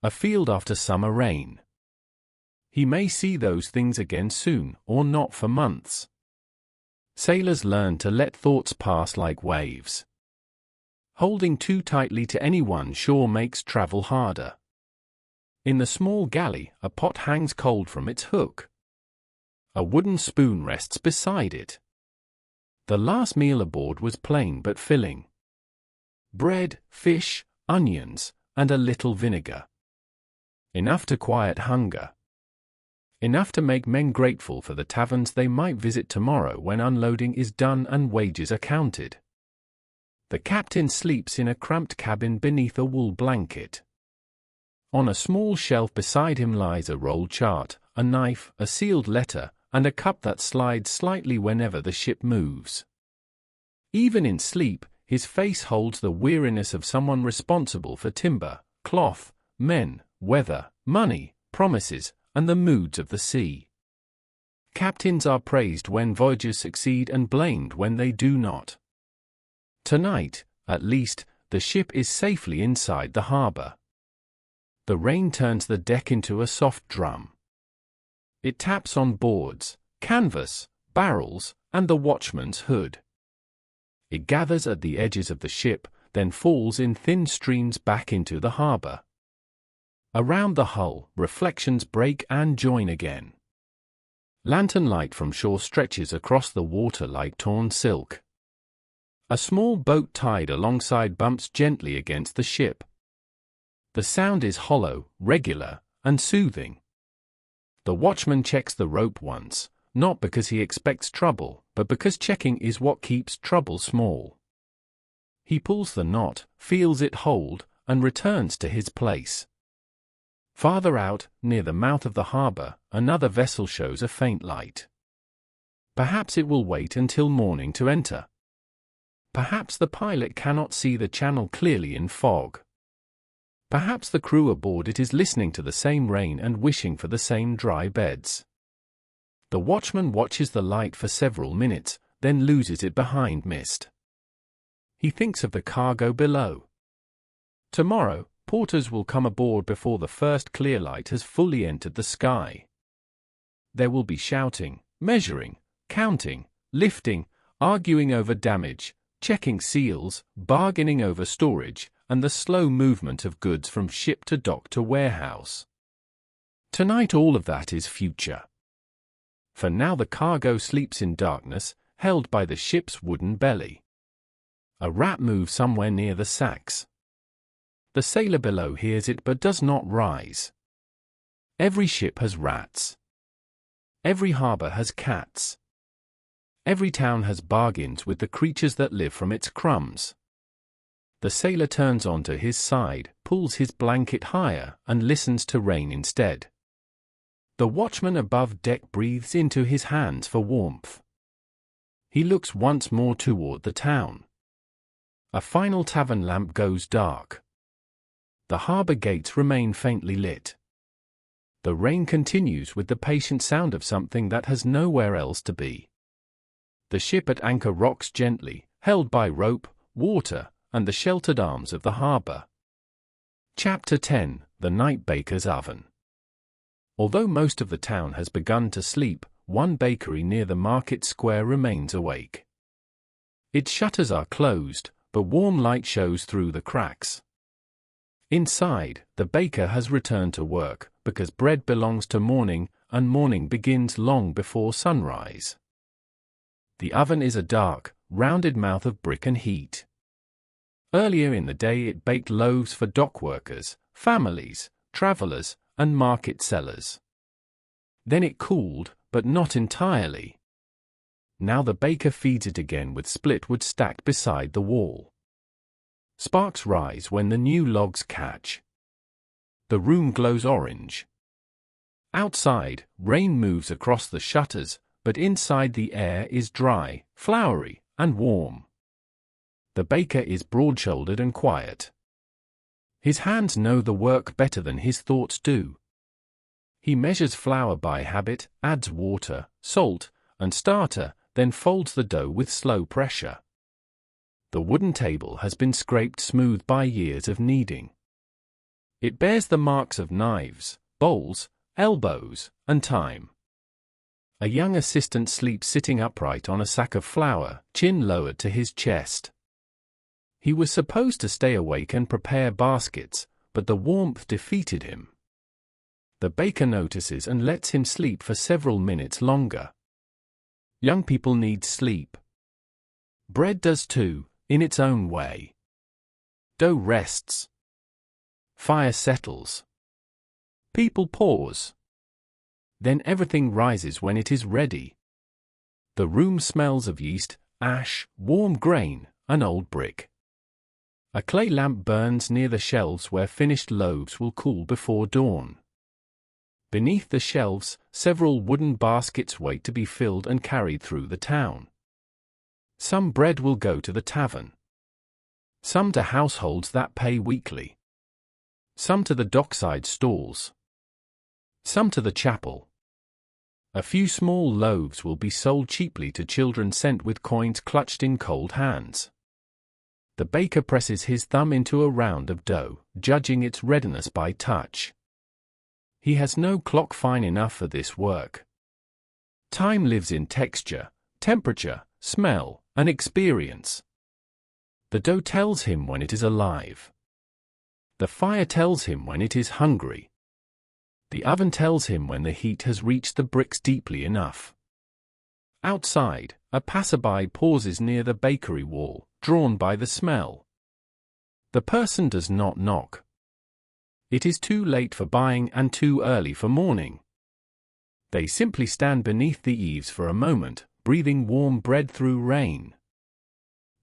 A field after summer rain. He may see those things again soon, or not for months. Sailors learn to let thoughts pass like waves. Holding too tightly to any one shore makes travel harder. In the small galley, a pot hangs cold from its hook. A wooden spoon rests beside it. The last meal aboard was plain but filling. Bread, fish, onions, and a little vinegar. Enough to quiet hunger. Enough to make men grateful for the taverns they might visit tomorrow when unloading is done and wages are counted. The captain sleeps in a cramped cabin beneath a wool blanket. On a small shelf beside him lies a roll chart, a knife, a sealed letter, and a cup that slides slightly whenever the ship moves. Even in sleep, his face holds the weariness of someone responsible for timber, cloth, men, weather, money, promises, and the moods of the sea. Captains are praised when voyagers succeed and blamed when they do not. Tonight, at least, the ship is safely inside the harbor. The rain turns the deck into a soft drum. It taps on boards, canvas, barrels, and the watchman's hood. It gathers at the edges of the ship, then falls in thin streams back into the harbor. Around the hull, reflections break and join again. Lantern light from shore stretches across the water like torn silk. A small boat tied alongside bumps gently against the ship. The sound is hollow, regular, and soothing. The watchman checks the rope once, not because he expects trouble, but because checking is what keeps trouble small. He pulls the knot, feels it hold, and returns to his place. Farther out, near the mouth of the harbor, another vessel shows a faint light. Perhaps it will wait until morning to enter. Perhaps the pilot cannot see the channel clearly in fog. Perhaps the crew aboard it is listening to the same rain and wishing for the same dry beds. The watchman watches the light for several minutes, then loses it behind mist. He thinks of the cargo below. Tomorrow, porters will come aboard before the first clear light has fully entered the sky. There will be shouting, measuring, counting, lifting, arguing over damage, checking seals, bargaining over storage, and the slow movement of goods from ship to dock to warehouse. Tonight all of that is future. For now the cargo sleeps in darkness, held by the ship's wooden belly. A rat moves somewhere near the sacks. The sailor below hears it but does not rise. Every ship has rats. Every harbor has cats. Every town has bargains with the creatures that live from its crumbs. The sailor turns onto his side, pulls his blanket higher, and listens to rain instead. The watchman above deck breathes into his hands for warmth. He looks once more toward the town. A final tavern lamp goes dark. The harbor gates remain faintly lit. The rain continues with the patient sound of something that has nowhere else to be. The ship at anchor rocks gently, held by rope, water, and the sheltered arms of the harbor. Chapter 10: The Night Baker's Oven. Although most of the town has begun to sleep, one bakery near the market square remains awake. Its shutters are closed, but warm light shows through the cracks. Inside, the baker has returned to work, because bread belongs to morning, and morning begins long before sunrise. The oven is a dark, rounded mouth of brick and heat. Earlier in the day it baked loaves for dock workers, families, travelers, and market sellers. Then it cooled, but not entirely. Now the baker feeds it again with split wood stacked beside the wall. Sparks rise when the new logs catch. The room glows orange. Outside, rain moves across the shutters, but inside the air is dry, flowery, and warm. The baker is broad-shouldered and quiet. His hands know the work better than his thoughts do. He measures flour by habit, adds water, salt, and starter, then folds the dough with slow pressure. The wooden table has been scraped smooth by years of kneading. It bears the marks of knives, bowls, elbows, and time. A young assistant sleeps sitting upright on a sack of flour, chin lowered to his chest. He was supposed to stay awake and prepare baskets, but the warmth defeated him. The baker notices and lets him sleep for several minutes longer. Young people need sleep. Bread does too, in its own way. Dough rests. Fire settles. People pause. Then everything rises when it is ready. The room smells of yeast, ash, warm grain, and old brick. A clay lamp burns near the shelves where finished loaves will cool before dawn. Beneath the shelves, several wooden baskets wait to be filled and carried through the town. Some bread will go to the tavern. Some to households that pay weekly. Some to the dockside stalls. Some to the chapel. A few small loaves will be sold cheaply to children sent with coins clutched in cold hands. The baker presses his thumb into a round of dough, judging its readiness by touch. He has no clock fine enough for this work. Time lives in texture, temperature, smell, and experience. The dough tells him when it is alive. The fire tells him when it is hungry. The oven tells him when the heat has reached the bricks deeply enough. Outside, a passerby pauses near the bakery wall, drawn by the smell. The person does not knock. It is too late for buying and too early for morning. They simply stand beneath the eaves for a moment, breathing warm bread through rain.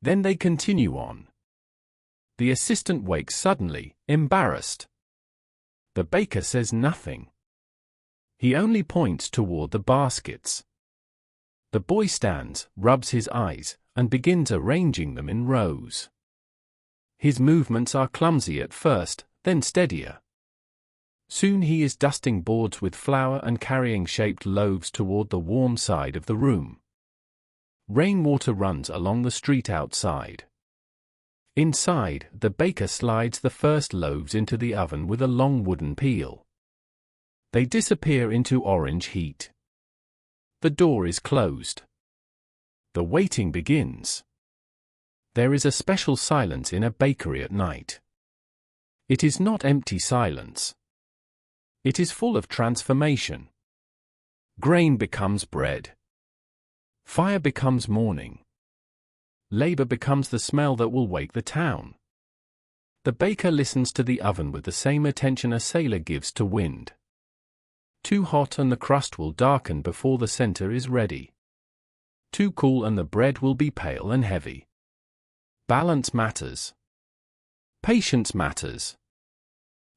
Then they continue on. The assistant wakes suddenly, embarrassed. The baker says nothing. He only points toward the baskets. The boy stands, rubs his eyes, and begins arranging them in rows. His movements are clumsy at first, then steadier. Soon he is dusting boards with flour and carrying shaped loaves toward the warm side of the room. Rainwater runs along the street outside. Inside, the baker slides the first loaves into the oven with a long wooden peel. They disappear into orange heat. The door is closed. The waiting begins. There is a special silence in a bakery at night. It is not empty silence. It is full of transformation. Grain becomes bread. Fire becomes morning. Labor becomes the smell that will wake the town. The baker listens to the oven with the same attention a sailor gives to wind. Too hot and the crust will darken before the center is ready. Too cool and the bread will be pale and heavy. Balance matters. Patience matters.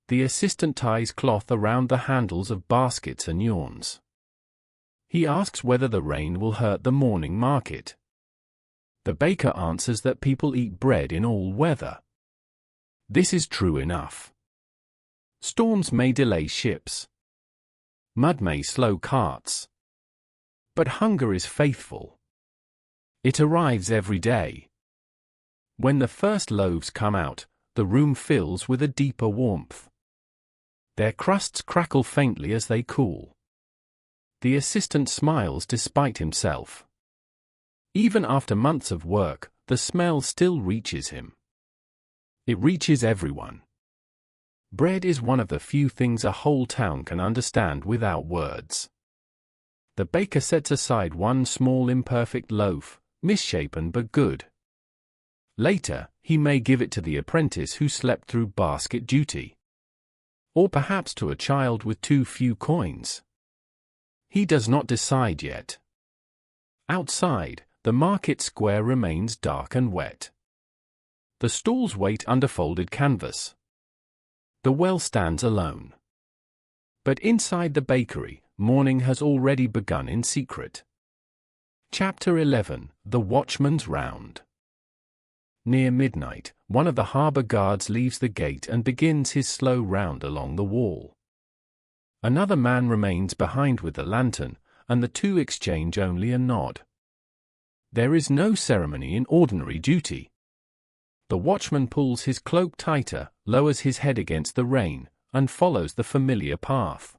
The assistant ties cloth around the handles of baskets and yawns. He asks whether the rain will hurt the morning market. The baker answers that people eat bread in all weather. This is true enough. Storms may delay ships. Mud may slow carts. But hunger is faithful. It arrives every day. When the first loaves come out, the room fills with a deeper warmth. Their crusts crackle faintly as they cool. The assistant smiles despite himself. Even after months of work, the smell still reaches him. It reaches everyone. Bread is one of the few things a whole town can understand without words. The baker sets aside one small imperfect loaf, misshapen but good. Later, he may give it to the apprentice who slept through basket duty. Or perhaps to a child with too few coins. He does not decide yet. Outside, the market square remains dark and wet. The stalls wait under folded canvas. The well stands alone. But inside the bakery, morning has already begun in secret. Chapter 11: The Watchman's Round. Near midnight, one of the harbor guards leaves the gate and begins his slow round along the wall. Another man remains behind with the lantern, and the two exchange only a nod. There is no ceremony in ordinary duty. The watchman pulls his cloak tighter, lowers his head against the rain, and follows the familiar path.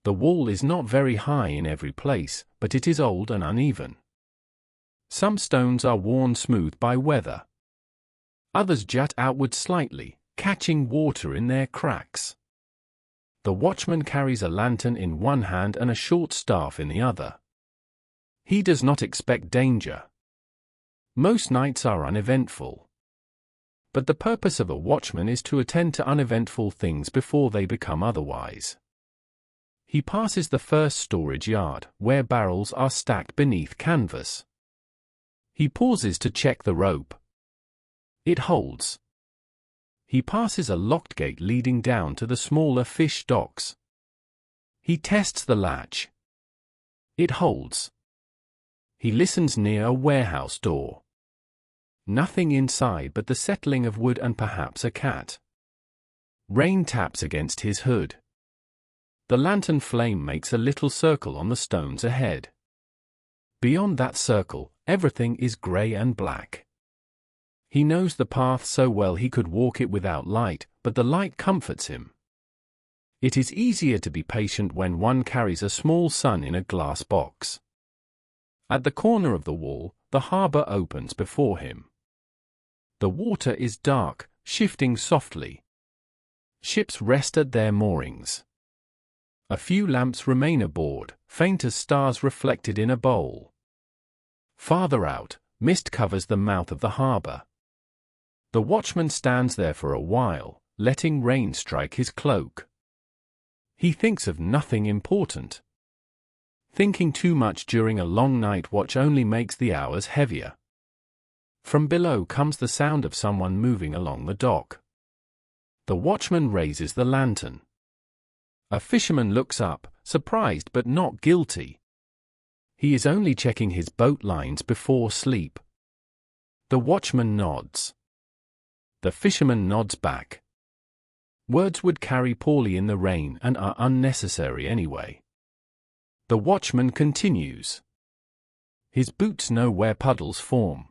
The wall is not very high in every place, but it is old and uneven. Some stones are worn smooth by weather. Others jut outward slightly, catching water in their cracks. The watchman carries a lantern in one hand and a short staff in the other. He does not expect danger. Most nights are uneventful. But the purpose of a watchman is to attend to uneventful things before they become otherwise. He passes the first storage yard, where barrels are stacked beneath canvas. He pauses to check the rope. It holds. He passes a locked gate leading down to the smaller fish docks. He tests the latch. It holds. He listens near a warehouse door. Nothing inside but the settling of wood and perhaps a cat. Rain taps against his hood. The lantern flame makes a little circle on the stones ahead. Beyond that circle, everything is grey and black. He knows the path so well he could walk it without light, but the light comforts him. It is easier to be patient when one carries a small sun in a glass box. At the corner of the wall, the harbour opens before him. The water is dark, shifting softly. Ships rest at their moorings. A few lamps remain aboard, faint as stars reflected in a bowl. Farther out, mist covers the mouth of the harbour. The watchman stands there for a while, letting rain strike his cloak. He thinks of nothing important. Thinking too much during a long night watch only makes the hours heavier. From below comes the sound of someone moving along the dock. The watchman raises the lantern. A fisherman looks up, surprised but not guilty. He is only checking his boat lines before sleep. The watchman nods. The fisherman nods back. Words would carry poorly in the rain and are unnecessary anyway. The watchman continues. His boots know where puddles form.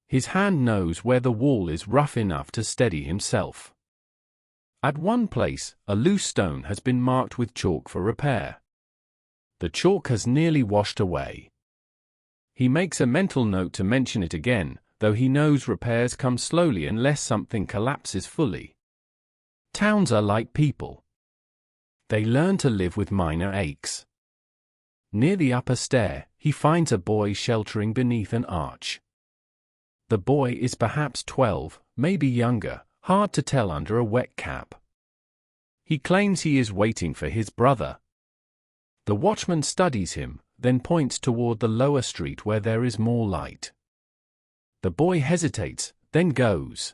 His hand knows where the wall is rough enough to steady himself. At one place, a loose stone has been marked with chalk for repair. The chalk has nearly washed away. He makes a mental note to mention it again, though he knows repairs come slowly unless something collapses fully. Towns are like people. They learn to live with minor aches. Near the upper stair, he finds a boy sheltering beneath an arch. The boy is perhaps 12, maybe younger, hard to tell under a wet cap. He claims he is waiting for his brother. The watchman studies him, then points toward the lower street where there is more light. The boy hesitates, then goes.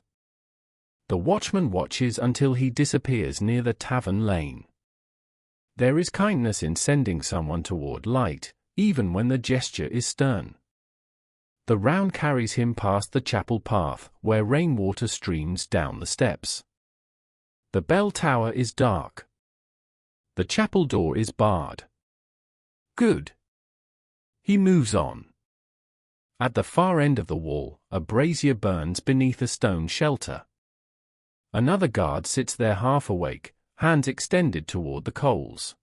The watchman watches until he disappears near the tavern lane. There is kindness in sending someone toward light, even when the gesture is stern. The round carries him past the chapel path, where rainwater streams down the steps. The bell tower is dark. The chapel door is barred. Good. He moves on. At the far end of the wall, a brazier burns beneath a stone shelter. Another guard sits there half awake, hands extended toward the coals.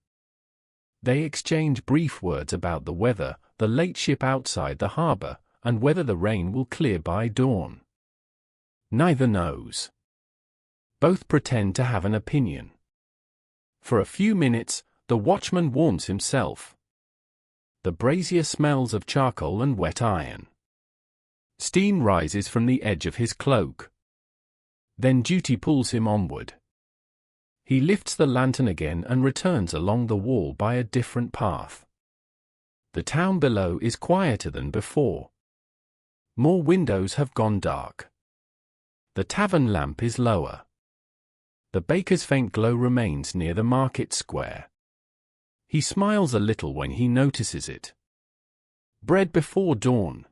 They exchange brief words about the weather, the late ship outside the harbour, and whether the rain will clear by dawn. Neither knows. Both pretend to have an opinion. For a few minutes, the watchman warms himself. The brazier smells of charcoal and wet iron. Steam rises from the edge of his cloak. Then duty pulls him onward. He lifts the lantern again and returns along the wall by a different path. The town below is quieter than before. More windows have gone dark. The tavern lamp is lower. The baker's faint glow remains near the market square. He smiles a little when he notices it. Bread before dawn.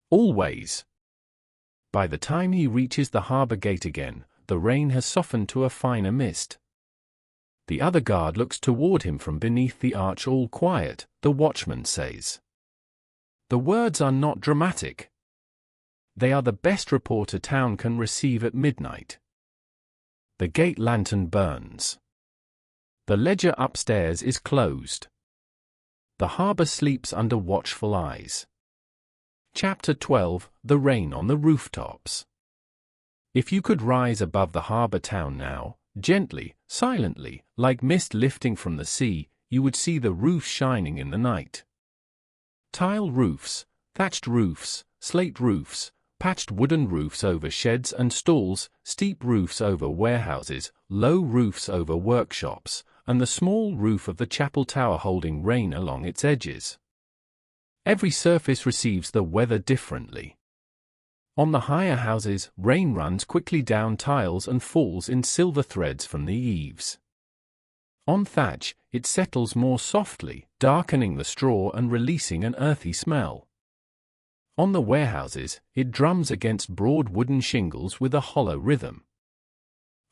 Always. By the time he reaches the harbour gate again, the rain has softened to a finer mist. The other guard looks toward him from beneath the arch. All quiet, the watchman says. The words are not dramatic. They are the best report a town can receive at midnight. The gate lantern burns. The ledger upstairs is closed. The harbour sleeps under watchful eyes. Chapter 12: The Rain on the Rooftops. If you could rise above the harbour town now, Gently, silently, like mist lifting from the sea, you would see the roofs shining in the night. Tile roofs, thatched roofs, slate roofs, patched wooden roofs over sheds and stalls, steep roofs over warehouses, low roofs over workshops, and the small roof of the chapel tower holding rain along its edges. Every surface receives the weather differently. On the higher houses, rain runs quickly down tiles and falls in silver threads from the eaves. On thatch, it settles more softly, darkening the straw and releasing an earthy smell. On the warehouses, it drums against broad wooden shingles with a hollow rhythm.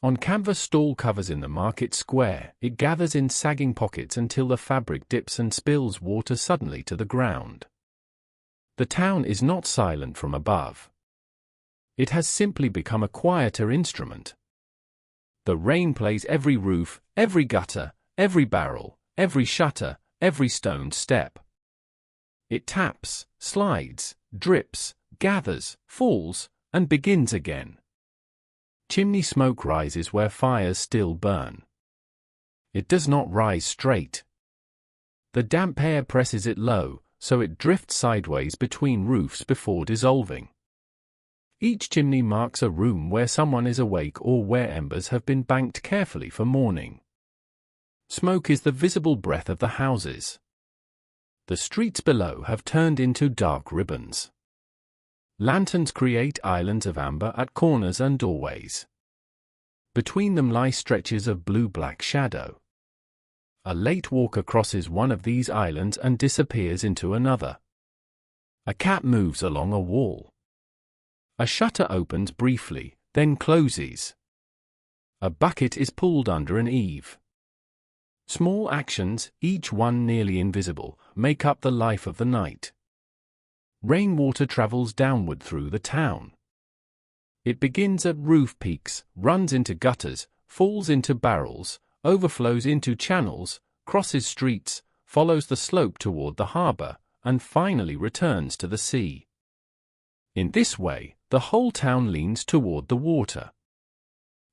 On canvas stall covers in the market square, it gathers in sagging pockets until the fabric dips and spills water suddenly to the ground. The town is not silent from above. It has simply become a quieter instrument. The rain plays every roof, every gutter, every barrel, every shutter, every stone step. It taps, slides, drips, gathers, falls, and begins again. Chimney smoke rises where fires still burn. It does not rise straight. The damp air presses it low, so it drifts sideways between roofs before dissolving. Each chimney marks a room where someone is awake or where embers have been banked carefully for morning. Smoke is the visible breath of the houses. The streets below have turned into dark ribbons. Lanterns create islands of amber at corners and doorways. Between them lie stretches of blue-black shadow. A late walker crosses one of these islands and disappears into another. A cat moves along a wall. A shutter opens briefly, then closes. A bucket is pulled under an eave. Small actions, each one nearly invisible, make up the life of the night. Rainwater travels downward through the town. It begins at roof peaks, runs into gutters, falls into barrels, overflows into channels, crosses streets, follows the slope toward the harbor, and finally returns to the sea. In this way, the whole town leans toward the water.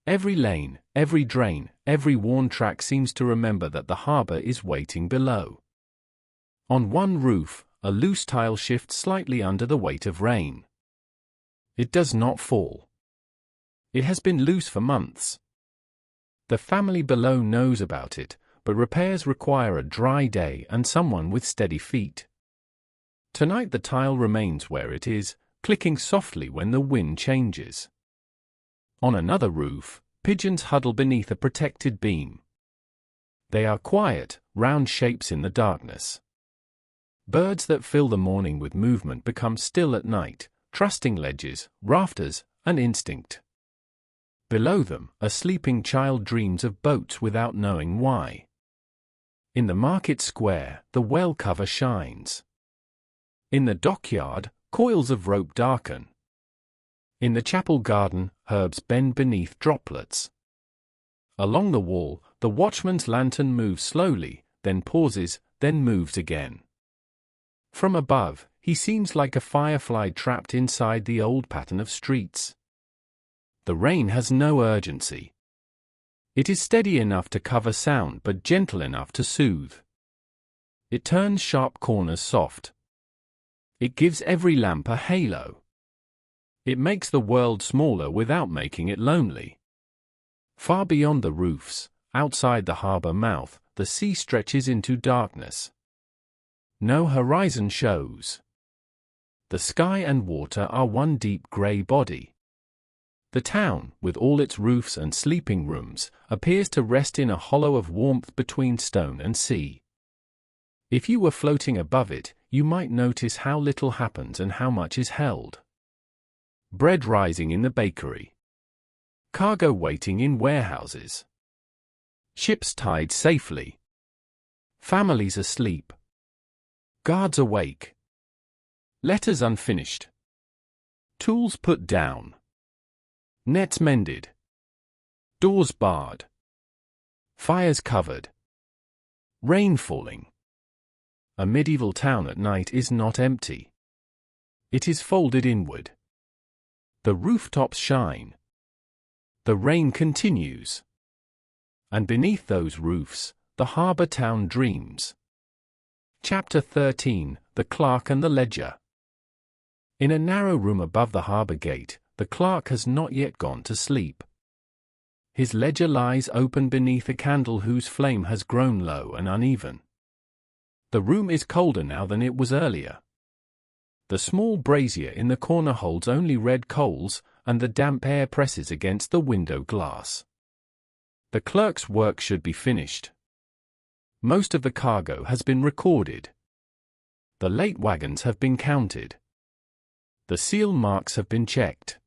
Every lane, every drain, every worn track seems to remember that the harbor is waiting below. On one roof, a loose tile shifts slightly under the weight of rain. It does not fall. It has been loose for months. The family below knows about it, but repairs require a dry day and someone with steady feet. Tonight the tile remains where it is, clicking softly when the wind changes. On another roof, pigeons huddle beneath a protected beam. They are quiet, round shapes in the darkness. Birds that fill the morning with movement become still at night, trusting ledges, rafters, and instinct. Below them, a sleeping child dreams of boats without knowing why. In the market square, the well cover shines. In the dockyard, coils of rope darken. In the chapel garden, herbs bend beneath droplets. Along the wall, the watchman's lantern moves slowly, then pauses, then moves again. From above, he seems like a firefly trapped inside the old pattern of streets. The rain has no urgency. It is steady enough to cover sound but gentle enough to soothe. It turns sharp corners soft. It gives every lamp a halo. It makes the world smaller without making it lonely. Far beyond the roofs, outside the harbor mouth, the sea stretches into darkness. No horizon shows. The sky and water are one deep gray body. The town, with all its roofs and sleeping rooms, appears to rest in a hollow of warmth between stone and sea. If you were floating above it, you might notice how little happens and how much is held. Bread rising in the bakery. Cargo waiting in warehouses. Ships tied safely. Families asleep. Guards awake. Letters unfinished. Tools put down. Nets mended. Doors barred. Fires covered. Rain falling. A medieval town at night is not empty. It is folded inward. The rooftops shine. The rain continues. And beneath those roofs, the harbor town dreams. Chapter 13: The Clerk and the Ledger. In a narrow room above the harbor gate, the clerk has not yet gone to sleep. His ledger lies open beneath a candle whose flame has grown low and uneven. The room is colder now than it was earlier. The small brazier in the corner holds only red coals, and the damp air presses against the window glass. The clerk's work should be finished. Most of the cargo has been recorded. The late wagons have been counted. The seal marks have been checked.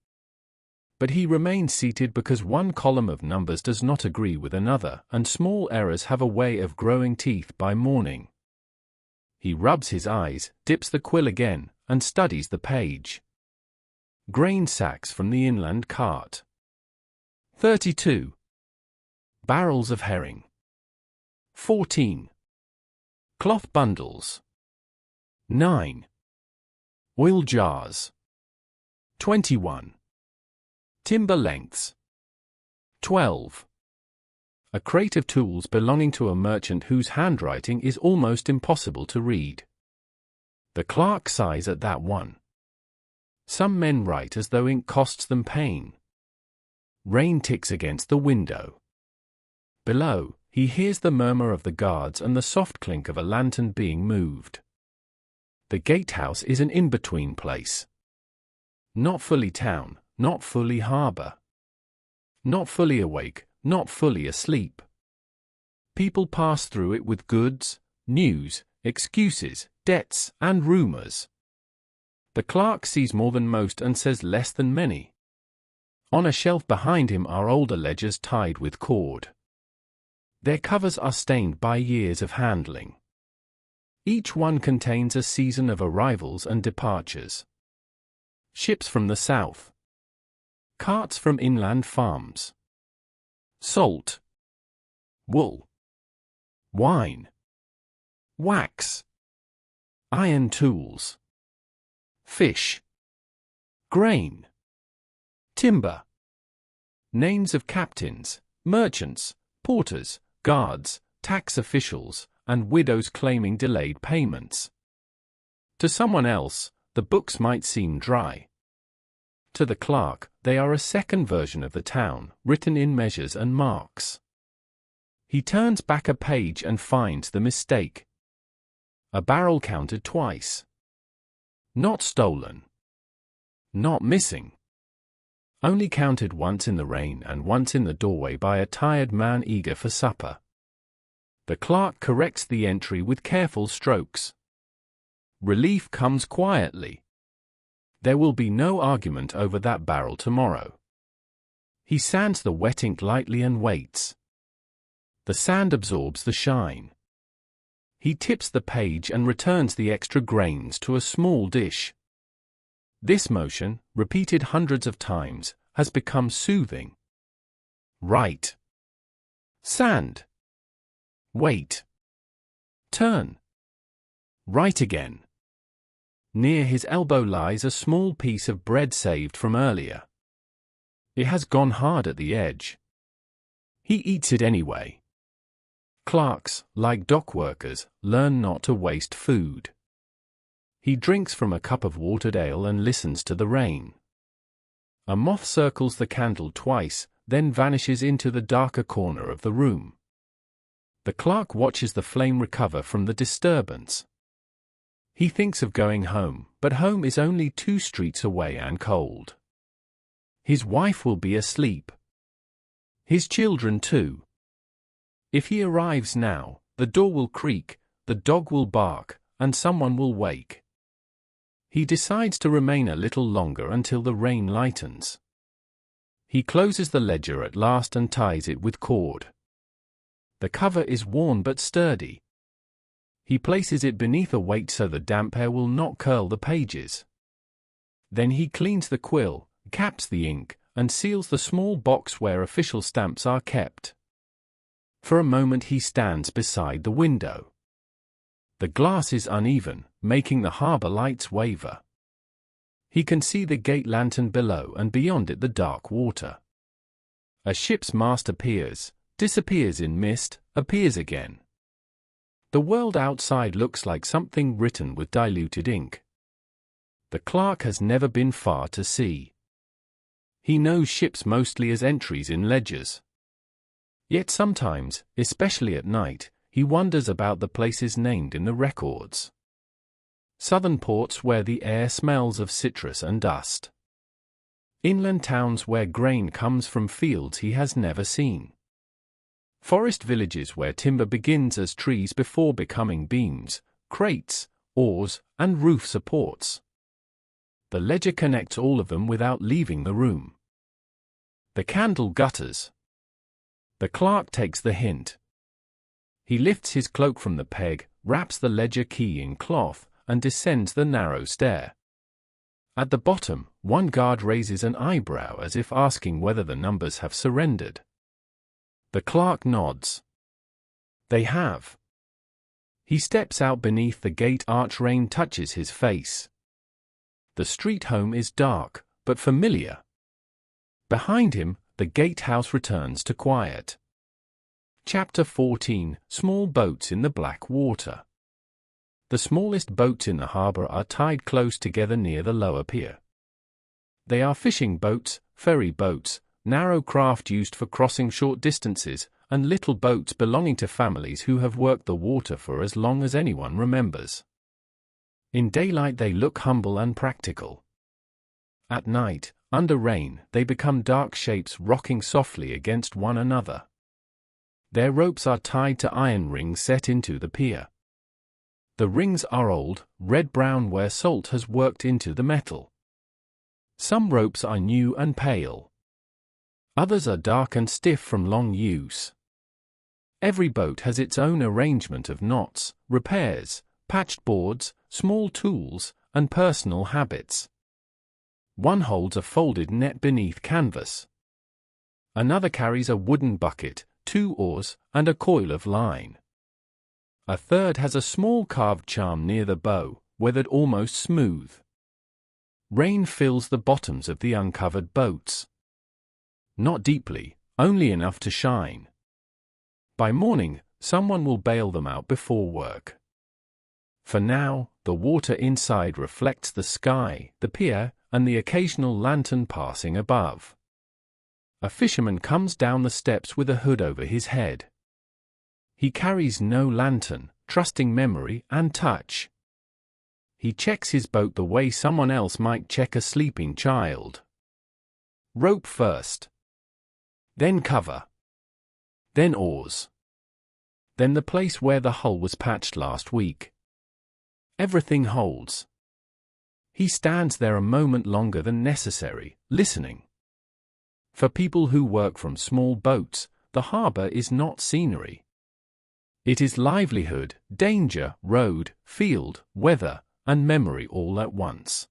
But he remains seated because one column of numbers does not agree with another, and small errors have a way of growing teeth by morning. He rubs his eyes, dips the quill again, and studies the page. Grain sacks from the inland cart. 32. Barrels of herring. 14. Cloth bundles. 9. Oil jars. 21. Timber lengths. 12. A crate of tools belonging to a merchant whose handwriting is almost impossible to read. The clerk sighs at that one. Some men write as though ink costs them pain. Rain ticks against the window. Below, he hears the murmur of the guards and the soft clink of a lantern being moved. The gatehouse is an in-between place. Not fully town, not fully harbor. Not fully awake, not fully asleep. People pass through it with goods, news, excuses, debts, and rumors. The clerk sees more than most and says less than many. On a shelf behind him are older ledgers tied with cord. Their covers are stained by years of handling. Each one contains a season of arrivals and departures. Ships from the south. Carts from inland farms. Salt. Wool. Wine. Wax. Iron tools. Fish. Grain. Timber. Names of captains, merchants, porters, guards, tax officials, and widows claiming delayed payments. To someone else, the books might seem dry. To the clerk, they are a second version of the town, written in measures and marks. He turns back a page and finds the mistake. A barrel counted twice. Not stolen. Not missing. Only counted once in the rain and once in the doorway by a tired man eager for supper. The clerk corrects the entry with careful strokes. Relief comes quietly. There will be no argument over that barrel tomorrow. He sands the wet ink lightly and waits. The sand absorbs the shine. He tips the page and returns the extra grains to a small dish. This motion, repeated hundreds of times, has become soothing. Write. Sand. Wait. Turn. Write again. Near his elbow lies a small piece of bread saved from earlier. It has gone hard at the edge. He eats it anyway. Clerks, like dock workers, learn not to waste food. He drinks from a cup of watered ale and listens to the rain. A moth circles the candle twice, then vanishes into the darker corner of the room. The clerk watches the flame recover from the disturbance. He thinks of going home, but home is only 2 streets away and cold. His wife will be asleep. His children too. If he arrives now, the door will creak, the dog will bark, and someone will wake. He decides to remain a little longer until the rain lightens. He closes the ledger at last and ties it with cord. The cover is worn but sturdy. He places it beneath a weight so the damp air will not curl the pages. Then he cleans the quill, caps the ink, and seals the small box where official stamps are kept. For a moment he stands beside the window. The glass is uneven, making the harbor lights waver. He can see the gate lantern below and beyond it the dark water. A ship's mast appears, disappears in mist, appears again. The world outside looks like something written with diluted ink. The clerk has never been far to sea. He knows ships mostly as entries in ledgers. Yet sometimes, especially at night, he wonders about the places named in the records. Southern ports where the air smells of citrus and dust. Inland towns where grain comes from fields he has never seen. Forest villages where timber begins as trees before becoming beams, crates, oars, and roof supports. The ledger connects all of them without leaving the room. The candle gutters. The clerk takes the hint. He lifts his cloak from the peg, wraps the ledger key in cloth, and descends the narrow stair. At the bottom, one guard raises an eyebrow as if asking whether the numbers have surrendered. The clerk nods. They have. He steps out beneath the gate. Arch rain touches his face. The street home is dark, but familiar. Behind him, the gatehouse returns to quiet. Chapter 14: Small boats in the black water. The smallest boats in the harbor are tied close together near the lower pier. They are fishing boats, ferry boats, narrow craft used for crossing short distances, and little boats belonging to families who have worked the water for as long as anyone remembers. In daylight they look humble and practical. At night, under rain, they become dark shapes rocking softly against one another. Their ropes are tied to iron rings set into the pier. The rings are old, red-brown where salt has worked into the metal. Some ropes are new and pale. Others are dark and stiff from long use. Every boat has its own arrangement of knots, repairs, patched boards, small tools, and personal habits. One holds a folded net beneath canvas. Another carries a wooden bucket, 2 oars, and a coil of line. A third has a small carved charm near the bow, weathered almost smooth. Rain fills the bottoms of the uncovered boats. Not deeply, only enough to shine. By morning, someone will bail them out before work. For now, the water inside reflects the sky, the pier, and the occasional lantern passing above. A fisherman comes down the steps with a hood over his head. He carries no lantern, trusting memory and touch. He checks his boat the way someone else might check a sleeping child. Rope first. Then cover. Then oars. Then the place where the hull was patched last week. Everything holds. He stands there a moment longer than necessary, listening. For people who work from small boats, the harbor is not scenery. It is livelihood, danger, road, field, weather, and memory all at once.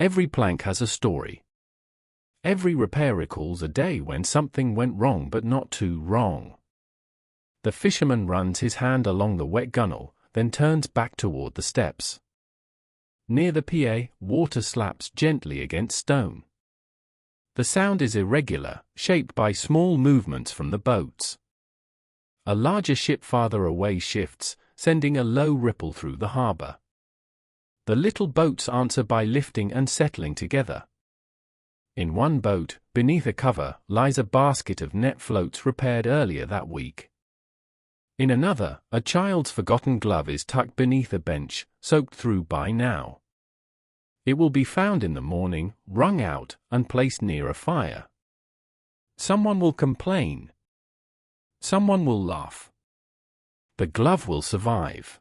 Every plank has a story. Every repair recalls a day when something went wrong but not too wrong. The fisherman runs his hand along the wet gunwale, then turns back toward the steps. Near the pier, water slaps gently against stone. The sound is irregular, shaped by small movements from the boats. A larger ship farther away shifts, sending a low ripple through the harbor. The little boats answer by lifting and settling together. In one boat, beneath a cover, lies a basket of net floats repaired earlier that week. In another, a child's forgotten glove is tucked beneath a bench, soaked through by now. It will be found in the morning, wrung out, and placed near a fire. Someone will complain. Someone will laugh. The glove will survive.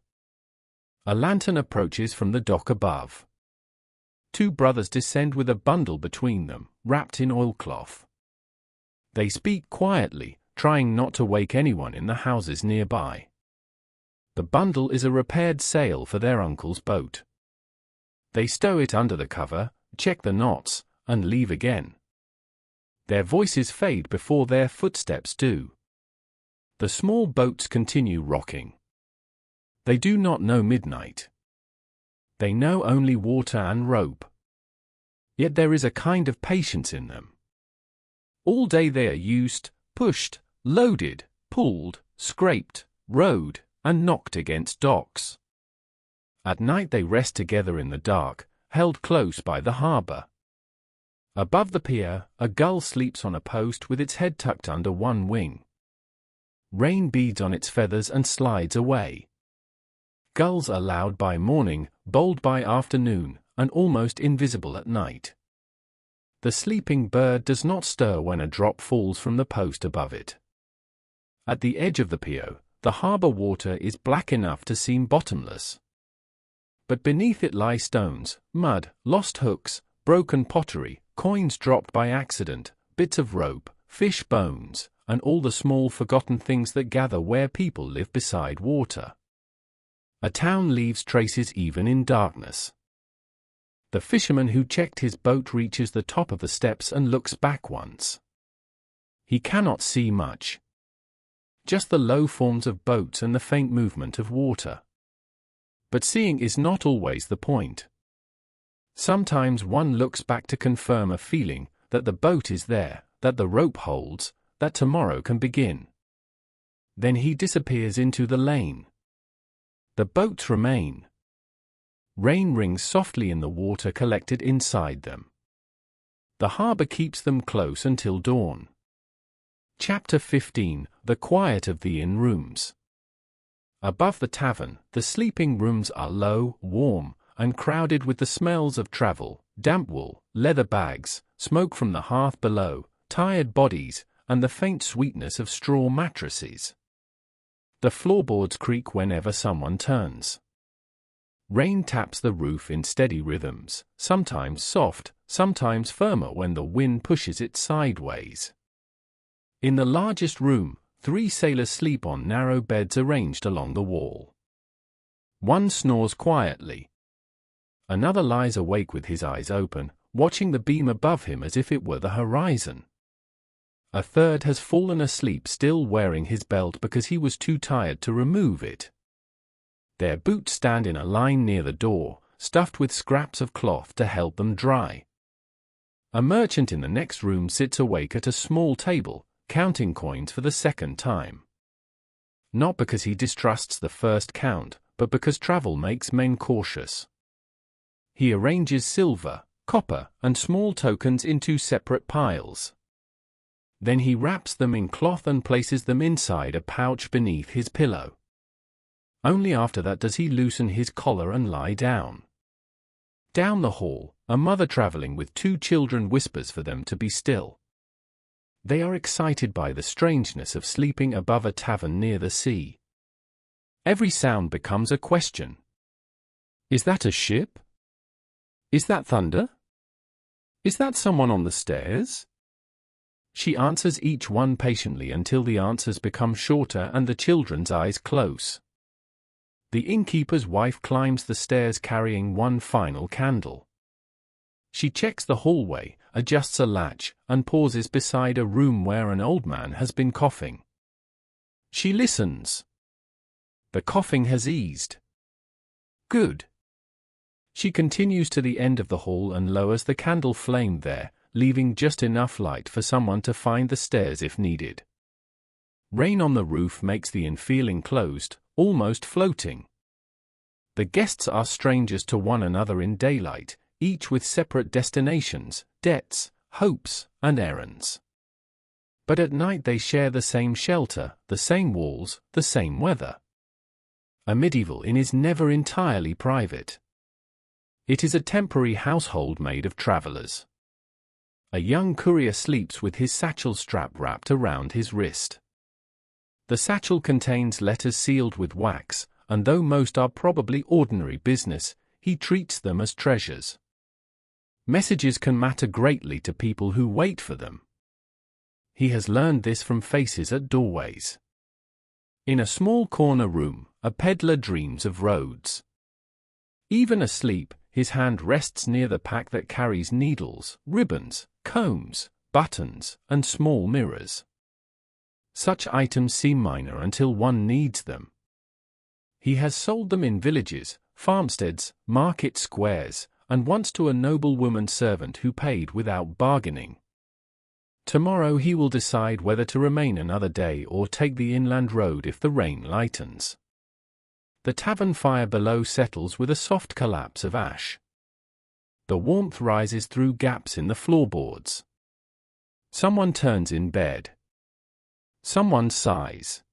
A lantern approaches from the dock above. 2 brothers descend with a bundle between them, wrapped in oilcloth. They speak quietly, trying not to wake anyone in the houses nearby. The bundle is a repaired sail for their uncle's boat. They stow it under the cover, check the knots, and leave again. Their voices fade before their footsteps do. The small boats continue rocking. They do not know midnight. They know only water and rope. Yet there is a kind of patience in them. All day they are used, pushed, loaded, pulled, scraped, rowed, and knocked against docks. At night they rest together in the dark, held close by the harbor. Above the pier, a gull sleeps on a post with its head tucked under one wing. Rain beads on its feathers and slides away. Gulls are loud by morning, bold by afternoon, and almost invisible at night. The sleeping bird does not stir when a drop falls from the post above it. At the edge of the pier, the harbor water is black enough to seem bottomless. But beneath it lie stones, mud, lost hooks, broken pottery, coins dropped by accident, bits of rope, fish bones, and all the small forgotten things that gather where people live beside water. A town leaves traces even in darkness. The fisherman who checked his boat reaches the top of the steps and looks back once. He cannot see much. Just the low forms of boats and the faint movement of water. But seeing is not always the point. Sometimes one looks back to confirm a feeling that the boat is there, that the rope holds, that tomorrow can begin. Then he disappears into the lane. The boats remain. Rain rings softly in the water collected inside them. The harbor keeps them close until dawn. Chapter 15: The Quiet of the Inn Rooms. Above the tavern, the sleeping rooms are low, warm, and crowded with the smells of travel, damp wool, leather bags, smoke from the hearth below, tired bodies, and the faint sweetness of straw mattresses. The floorboards creak whenever someone turns. Rain taps the roof in steady rhythms, sometimes soft, sometimes firmer when the wind pushes it sideways. In the largest room, 3 sailors sleep on narrow beds arranged along the wall. One snores quietly. Another lies awake with his eyes open, watching the beam above him as if it were the horizon. A third has fallen asleep still wearing his belt because he was too tired to remove it. Their boots stand in a line near the door, stuffed with scraps of cloth to help them dry. A merchant in the next room sits awake at a small table, counting coins for the second time. Not because he distrusts the first count, but because travel makes men cautious. He arranges silver, copper, and small tokens into separate piles. Then he wraps them in cloth and places them inside a pouch beneath his pillow. Only after that does he loosen his collar and lie down. Down the hall, a mother traveling with 2 children whispers for them to be still. They are excited by the strangeness of sleeping above a tavern near the sea. Every sound becomes a question. Is that a ship? Is that thunder? Is that someone on the stairs? She answers each one patiently until the answers become shorter and the children's eyes close. The innkeeper's wife climbs the stairs carrying one final candle. She checks the hallway, adjusts a latch, and pauses beside a room where an old man has been coughing. She listens. The coughing has eased. Good. She continues to the end of the hall and lowers the candle flame there, leaving just enough light for someone to find the stairs if needed. Rain on the roof makes the inn feel enclosed, almost floating. The guests are strangers to one another in daylight, each with separate destinations, debts, hopes, and errands. But at night they share the same shelter, the same walls, the same weather. A medieval inn is never entirely private. It is a temporary household made of travelers. A young courier sleeps with his satchel strap wrapped around his wrist. The satchel contains letters sealed with wax, and though most are probably ordinary business, he treats them as treasures. Messages can matter greatly to people who wait for them. He has learned this from faces at doorways. In a small corner room, a peddler dreams of roads. Even asleep, his hand rests near the pack that carries needles, ribbons, combs, buttons, and small mirrors. Such items seem minor until one needs them. He has sold them in villages, farmsteads, market squares, and once to a noble woman servant who paid without bargaining. Tomorrow he will decide whether to remain another day or take the inland road if the rain lightens. The tavern fire below settles with a soft collapse of ash. The warmth rises through gaps in the floorboards. Someone turns in bed. Someone sighs.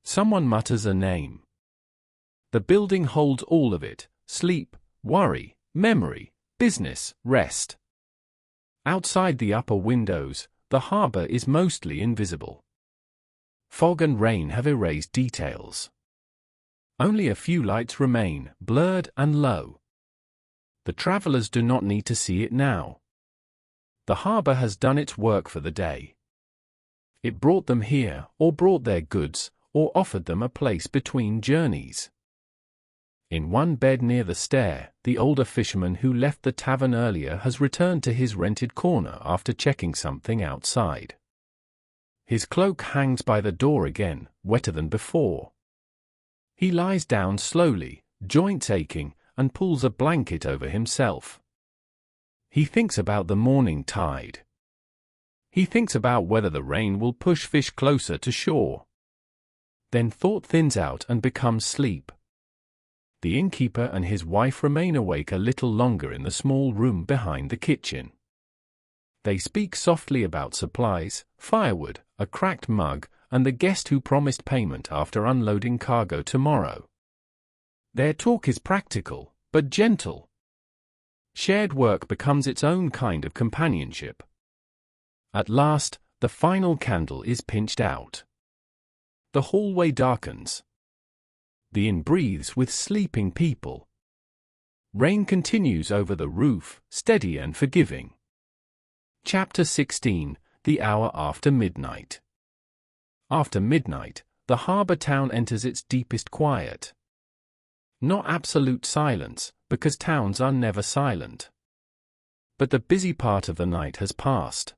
Someone mutters a name. The building holds all of it: sleep, worry, memory, business, rest. Outside the upper windows, the harbor is mostly invisible. Fog and rain have erased details. Only a few lights remain, blurred and low. The travelers do not need to see it now. The harbor has done its work for the day. It brought them here, or brought their goods, or offered them a place between journeys. In one bed near the stair, the older fisherman who left the tavern earlier has returned to his rented corner after checking something outside. His cloak hangs by the door again, wetter than before. He lies down slowly, joints aching, and pulls a blanket over himself. He thinks about the morning tide. He thinks about whether the rain will push fish closer to shore. Then thought thins out and becomes sleep. The innkeeper and his wife remain awake a little longer in the small room behind the kitchen. They speak softly about supplies, firewood, a cracked mug, and the guest who promised payment after unloading cargo tomorrow. Their talk is practical, but gentle. Shared work becomes its own kind of companionship. At last, the final candle is pinched out. The hallway darkens. The inn breathes with sleeping people. Rain continues over the roof, steady and forgiving. Chapter 16, The Hour After Midnight. After midnight, the harbor town enters its deepest quiet. Not absolute silence, because towns are never silent. But the busy part of the night has passed.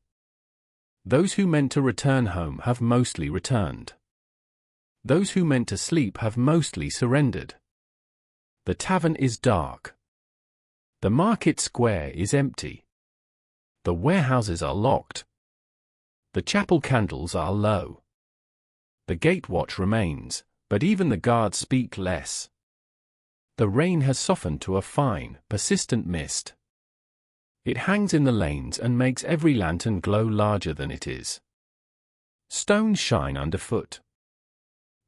Those who meant to return home have mostly returned. Those who meant to sleep have mostly surrendered. The tavern is dark. The market square is empty. The warehouses are locked. The chapel candles are low. The gate watch remains, but even the guards speak less. The rain has softened to a fine, persistent mist. It hangs in the lanes and makes every lantern glow larger than it is. Stones shine underfoot.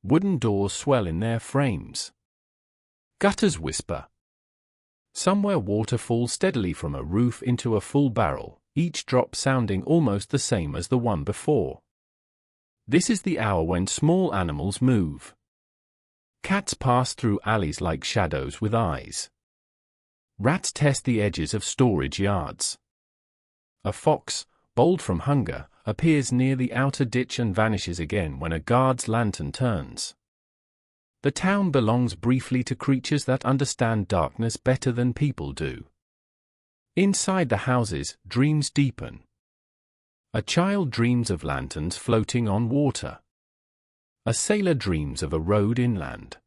Wooden doors swell in their frames. Gutters whisper. Somewhere water falls steadily from a roof into a full barrel, each drop sounding almost the same as the one before. This is the hour when small animals move. Cats pass through alleys like shadows with eyes. Rats test the edges of storage yards. A fox, bold from hunger, appears near the outer ditch and vanishes again when a guard's lantern turns. The town belongs briefly to creatures that understand darkness better than people do. Inside the houses, dreams deepen. A child dreams of lanterns floating on water. A sailor dreams of a road inland.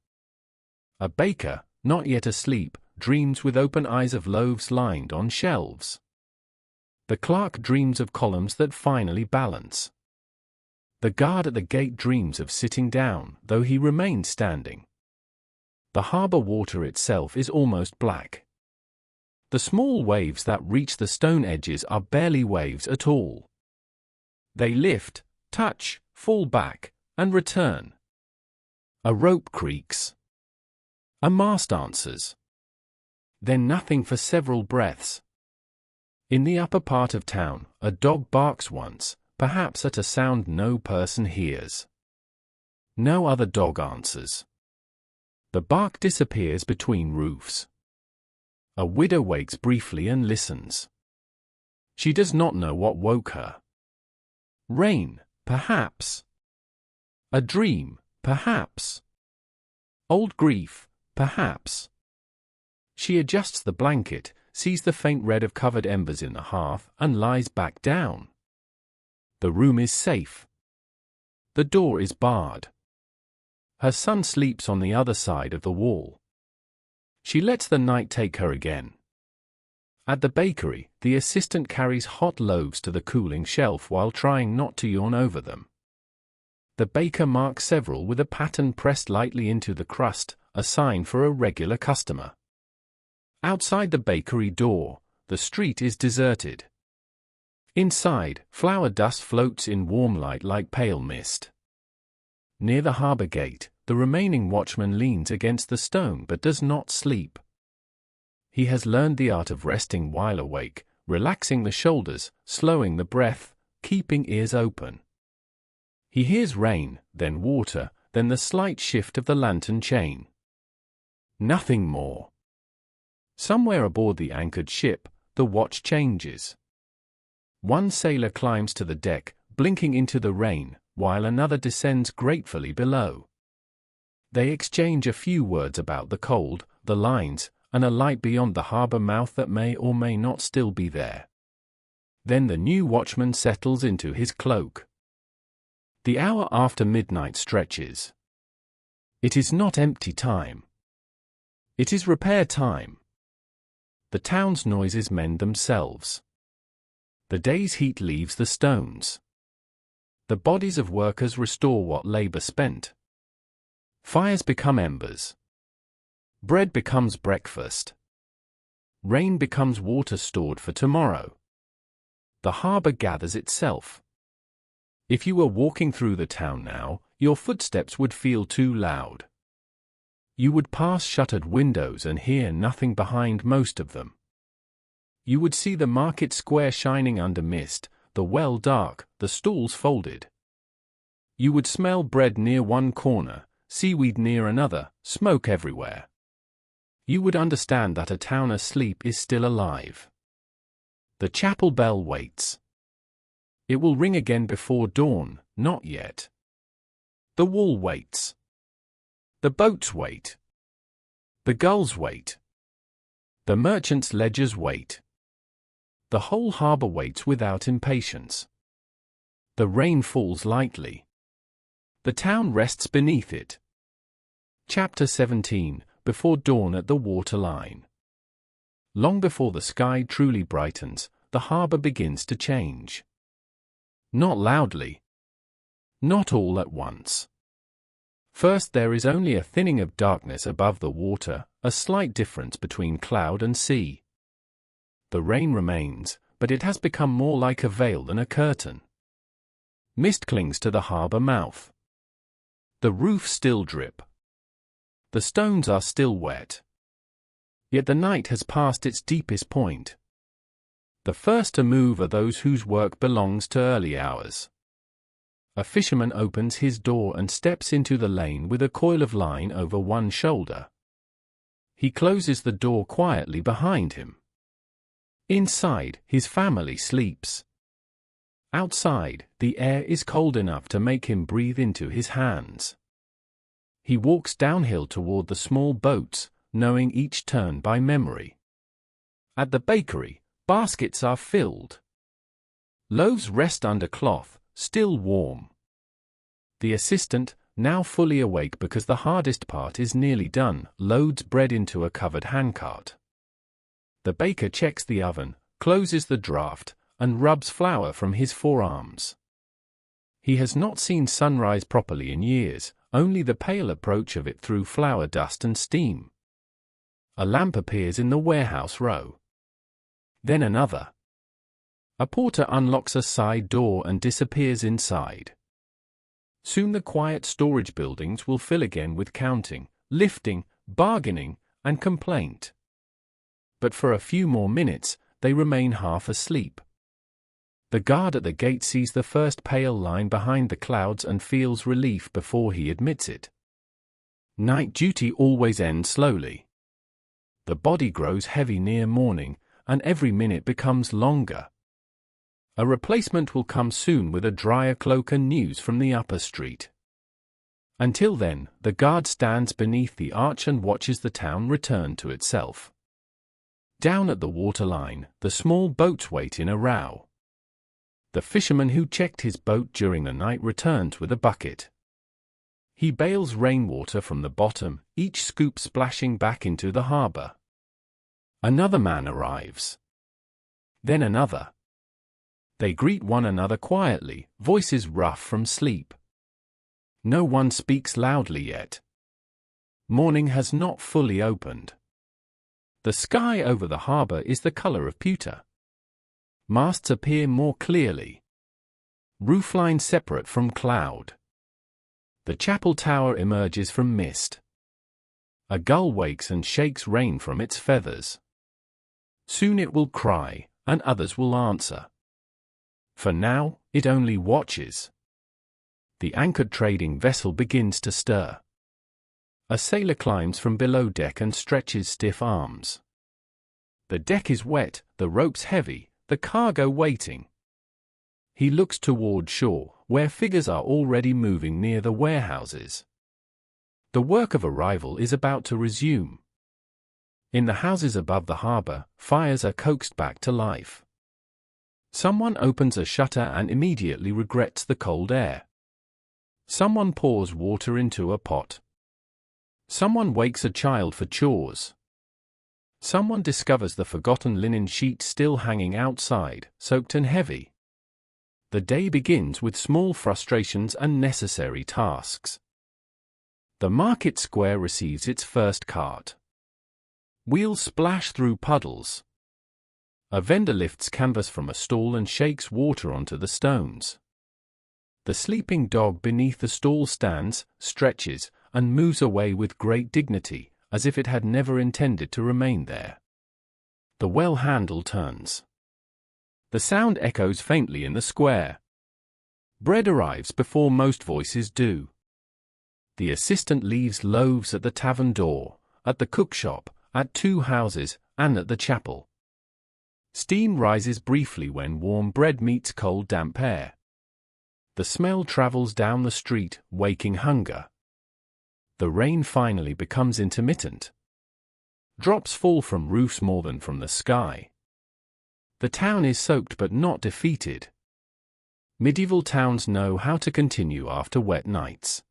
A baker, not yet asleep, dreams with open eyes of loaves lined on shelves. The clerk dreams of columns that finally balance. The guard at the gate dreams of sitting down, though he remains standing. The harbor water itself is almost black. The small waves that reach the stone edges are barely waves at all. They lift, touch, fall back, and return. A rope creaks. A mast answers. Then nothing for several breaths. In the upper part of town, a dog barks once, perhaps at a sound no person hears. No other dog answers. The bark disappears between roofs. A widow wakes briefly and listens. She does not know what woke her. Rain, perhaps. A dream, perhaps. Old grief, perhaps. She adjusts the blanket, sees the faint red of covered embers in the hearth, and lies back down. The room is safe. The door is barred. Her son sleeps on the other side of the wall. She lets the night take her again. At the bakery, the assistant carries hot loaves to the cooling shelf while trying not to yawn over them. The baker marks several with a pattern pressed lightly into the crust, a sign for a regular customer. Outside the bakery door, the street is deserted. Inside, flour dust floats in warm light like pale mist. Near the harbor gate, the remaining watchman leans against the stone but does not sleep. He has learned the art of resting while awake, relaxing the shoulders, slowing the breath, keeping ears open. He hears rain, then water, then the slight shift of the lantern chain. Nothing more. Somewhere aboard the anchored ship, the watch changes. One sailor climbs to the deck, blinking into the rain, while another descends gratefully below. They exchange a few words about the cold, the lines, and a light beyond the harbor mouth that may or may not still be there. Then the new watchman settles into his cloak. The hour after midnight stretches. It is not empty time. It is repair time. The town's noises mend themselves. The day's heat leaves the stones. The bodies of workers restore what labor spent. Fires become embers. Bread becomes breakfast. Rain becomes water stored for tomorrow. The harbor gathers itself. If you were walking through the town now, your footsteps would feel too loud. You would pass shuttered windows and hear nothing behind most of them. You would see the market square shining under mist, the well dark, the stalls folded. You would smell bread near one corner, seaweed near another, smoke everywhere. You would understand that a town asleep is still alive. The chapel bell waits. It will ring again before dawn, not yet. The wall waits. The boats wait. The gulls wait. The merchants' ledgers wait. The whole harbor waits without impatience. The rain falls lightly. The town rests beneath it. Chapter 17, Before Dawn at the Waterline. Long before the sky truly brightens, the harbor begins to change. Not loudly. Not all at once. First there is only a thinning of darkness above the water, a slight difference between cloud and sea. The rain remains, but it has become more like a veil than a curtain. Mist clings to the harbor mouth. The roofs still drip. The stones are still wet. Yet the night has passed its deepest point. The first to move are those whose work belongs to early hours. A fisherman opens his door and steps into the lane with a coil of line over one shoulder. He closes the door quietly behind him. Inside, his family sleeps. Outside, the air is cold enough to make him breathe into his hands. He walks downhill toward the small boats, knowing each turn by memory. At the bakery, baskets are filled. Loaves rest under cloth, still warm. The assistant, now fully awake because the hardest part is nearly done, loads bread into a covered handcart. The baker checks the oven, closes the draft, and rubs flour from his forearms. He has not seen sunrise properly in years, only the pale approach of it through flour dust and steam. A lamp appears in the warehouse row. Then another. A porter unlocks a side door and disappears inside. Soon the quiet storage buildings will fill again with counting, lifting, bargaining, and complaint. But for a few more minutes, they remain half asleep. The guard at the gate sees the first pale line behind the clouds and feels relief before he admits it. Night duty always ends slowly. The body grows heavy near morning, and every minute becomes longer. A replacement will come soon with a drier cloak and news from the upper street. Until then, the guard stands beneath the arch and watches the town return to itself. Down at the waterline, the small boats wait in a row. The fisherman who checked his boat during the night returns with a bucket. He bails rainwater from the bottom, each scoop splashing back into the harbor. Another man arrives. Then another. They greet one another quietly, voices rough from sleep. No one speaks loudly yet. Morning has not fully opened. The sky over the harbor is the color of pewter. Masts appear more clearly. Roofline separate from cloud. The chapel tower emerges from mist. A gull wakes and shakes rain from its feathers. Soon it will cry, and others will answer. For now, it only watches. The anchored trading vessel begins to stir. A sailor climbs from below deck and stretches stiff arms. The deck is wet, the ropes heavy, the cargo waiting. He looks toward shore, where figures are already moving near the warehouses. The work of arrival is about to resume. In the houses above the harbor, fires are coaxed back to life. Someone opens a shutter and immediately regrets the cold air. Someone pours water into a pot. Someone wakes a child for chores. Someone discovers the forgotten linen sheet still hanging outside, soaked and heavy. The day begins with small frustrations and necessary tasks. The market square receives its first cart. Wheels splash through puddles. A vendor lifts canvas from a stall and shakes water onto the stones. The sleeping dog beneath the stall stands, stretches, and moves away with great dignity, as if it had never intended to remain there. The well handle turns. The sound echoes faintly in the square. Bread arrives before most voices do. The assistant leaves loaves at the tavern door, at the cookshop, at 2 houses, and at the chapel. Steam rises briefly when warm bread meets cold damp air. The smell travels down the street, waking hunger. The rain finally becomes intermittent. Drops fall from roofs more than from the sky. The town is soaked but not defeated. Medieval towns know how to continue after wet nights.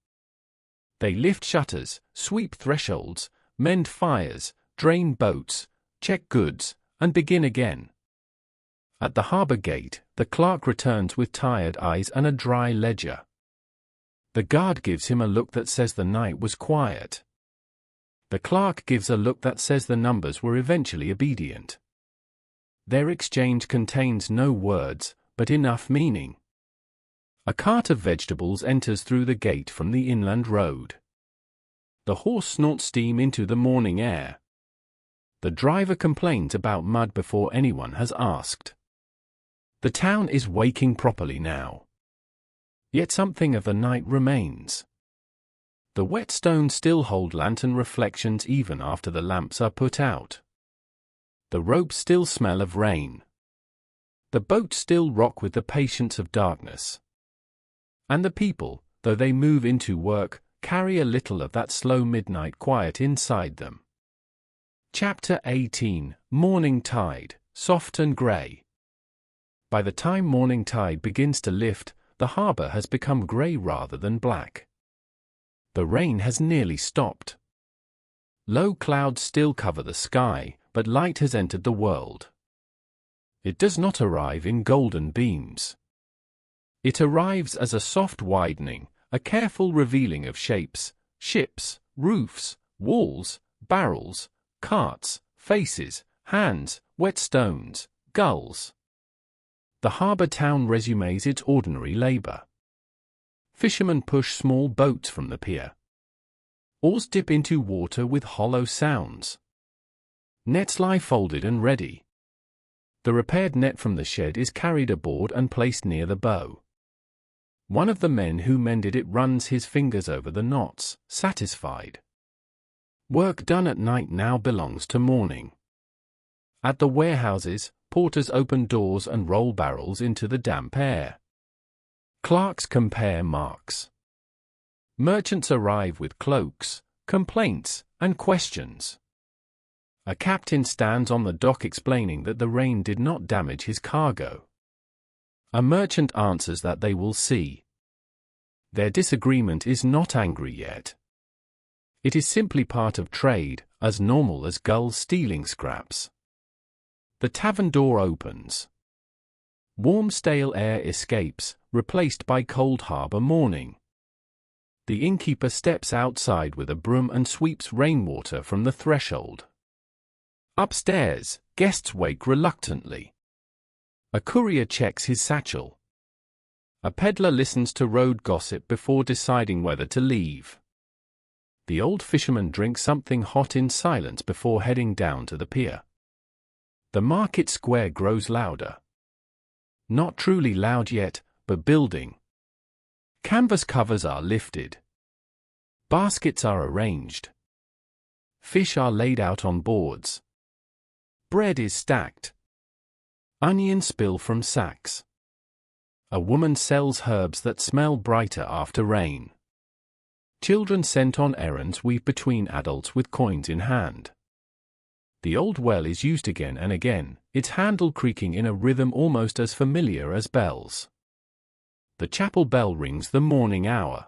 They lift shutters, sweep thresholds, mend fires, drain boats, check goods, and begin again. At the harbor gate, the clerk returns with tired eyes and a dry ledger. The guard gives him a look that says the night was quiet. The clerk gives a look that says the numbers were eventually obedient. Their exchange contains no words, but enough meaning. A cart of vegetables enters through the gate from the inland road. The horse snorts steam into the morning air. The driver complains about mud before anyone has asked. The town is waking properly now. Yet something of the night remains. The wet stones still hold lantern reflections even after the lamps are put out. The ropes still smell of rain. The boats still rock with the patience of darkness. And the people, though they move into work, carry a little of that slow midnight quiet inside them. Chapter 18, Morning Tide, Soft and Grey. By the time morning tide begins to lift, the harbor has become grey rather than black. The rain has nearly stopped. Low clouds still cover the sky, but light has entered the world. It does not arrive in golden beams. It arrives as a soft widening, a careful revealing of shapes, ships, roofs, walls, barrels, carts, faces, hands, wet stones, gulls. The harbor town resumes its ordinary labor. Fishermen push small boats from the pier. Oars dip into water with hollow sounds. Nets lie folded and ready. The repaired net from the shed is carried aboard and placed near the bow. One of the men who mended it runs his fingers over the knots, satisfied. Work done at night now belongs to morning. At the warehouses, porters open doors and roll barrels into the damp air. Clerks compare marks. Merchants arrive with cloaks, complaints, and questions. A captain stands on the dock explaining that the rain did not damage his cargo. A merchant answers that they will see. Their disagreement is not angry yet. It is simply part of trade, as normal as gulls stealing scraps. The tavern door opens. Warm stale air escapes, replaced by cold harbor morning. The innkeeper steps outside with a broom and sweeps rainwater from the threshold. Upstairs, guests wake reluctantly. A courier checks his satchel. A peddler listens to road gossip before deciding whether to leave. The old fisherman drinks something hot in silence before heading down to the pier. The market square grows louder. Not truly loud yet, but building. Canvas covers are lifted. Baskets are arranged. Fish are laid out on boards. Bread is stacked. Onions spill from sacks. A woman sells herbs that smell brighter after rain. Children sent on errands weave between adults with coins in hand. The old well is used again and again, its handle creaking in a rhythm almost as familiar as bells. The chapel bell rings the morning hour.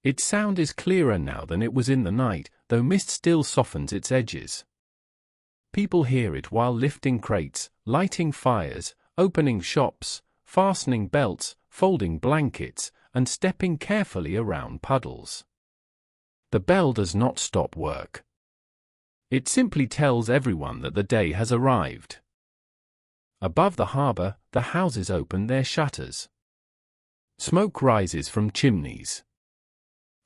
Its sound is clearer now than it was in the night, though mist still softens its edges. People hear it while lifting crates, lighting fires, opening shops, fastening belts, folding blankets, and stepping carefully around puddles. The bell does not stop work. It simply tells everyone that the day has arrived. Above the harbor, the houses open their shutters. Smoke rises from chimneys.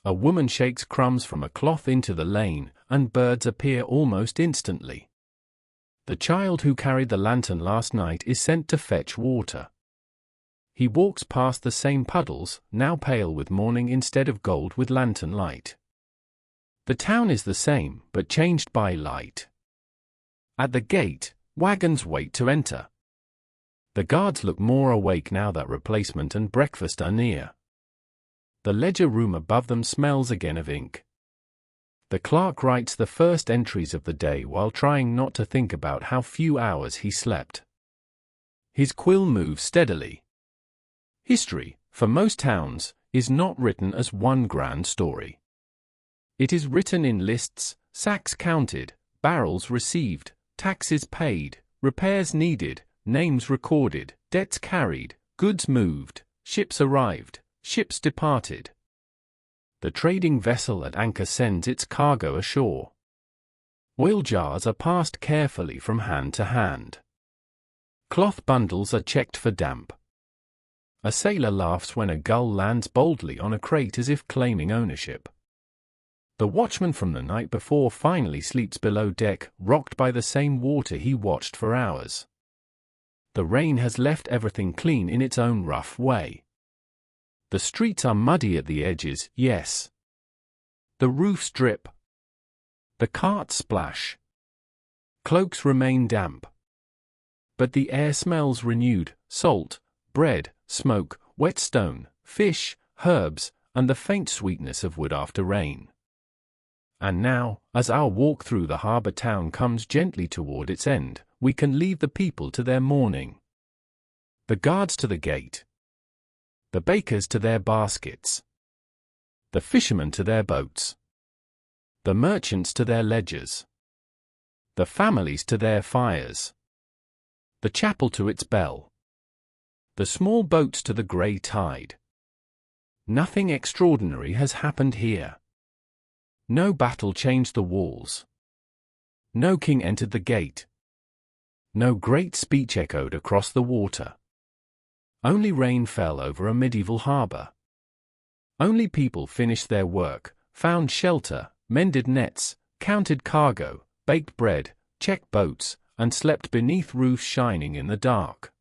A woman shakes crumbs from a cloth into the lane, and birds appear almost instantly. The child who carried the lantern last night is sent to fetch water. He walks past the same puddles, now pale with morning instead of gold with lantern light. The town is the same, but changed by light. At the gate, wagons wait to enter. The guards look more awake now that replacement and breakfast are near. The ledger room above them smells again of ink. The clerk writes the first entries of the day while trying not to think about how few hours he slept. His quill moves steadily. History, for most towns, is not written as one grand story. It is written in lists, sacks counted, barrels received, taxes paid, repairs needed, names recorded, debts carried, goods moved, ships arrived, ships departed. The trading vessel at anchor sends its cargo ashore. Oil jars are passed carefully from hand to hand. Cloth bundles are checked for damp. A sailor laughs when a gull lands boldly on a crate as if claiming ownership. The watchman from the night before finally sleeps below deck, rocked by the same water he watched for hours. The rain has left everything clean in its own rough way. The streets are muddy at the edges, yes. The roofs drip. The carts splash. Cloaks remain damp. But the air smells renewed, salt, bread, smoke, wet stone, fish, herbs, and the faint sweetness of wood after rain. And now, as our walk through the harbor town comes gently toward its end, we can leave the people to their mourning. The guards to the gate. The bakers to their baskets. The fishermen to their boats. The merchants to their ledgers. The families to their fires. The chapel to its bell. The small boats to the grey tide. Nothing extraordinary has happened here. No battle changed the walls. No king entered the gate. No great speech echoed across the water. Only rain fell over a medieval harbor. Only people finished their work, found shelter, mended nets, counted cargo, baked bread, checked boats, and slept beneath roofs shining in the dark.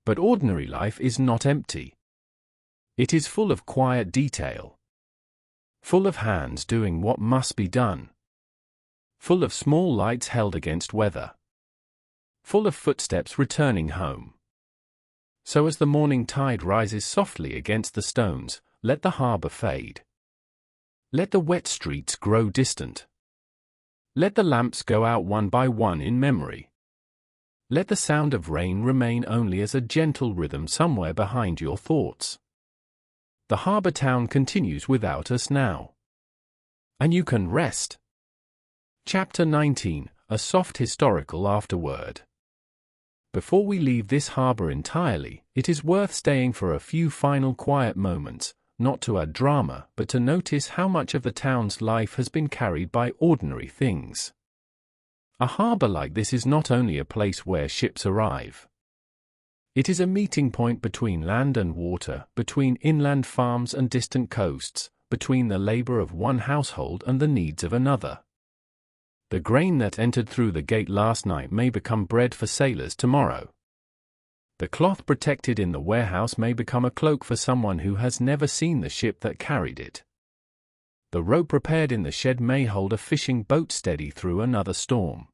But ordinary life is not empty. It is full of quiet detail. Full of hands doing what must be done. Full of small lights held against weather. Full of footsteps returning home. So as the morning tide rises softly against the stones, let the harbor fade. Let the wet streets grow distant. Let the lamps go out one by one in memory. Let the sound of rain remain only as a gentle rhythm somewhere behind your thoughts. The harbor town continues without us now. And you can rest. Chapter 19, a soft historical afterword. Before we leave this harbor entirely, it is worth staying for a few final quiet moments, not to add drama, but to notice how much of the town's life has been carried by ordinary things. A harbor like this is not only a place where ships arrive. It is a meeting point between land and water, between inland farms and distant coasts, between the labor of one household and the needs of another. The grain that entered through the gate last night may become bread for sailors tomorrow. The cloth protected in the warehouse may become a cloak for someone who has never seen the ship that carried it. The rope prepared in the shed may hold a fishing boat steady through another storm.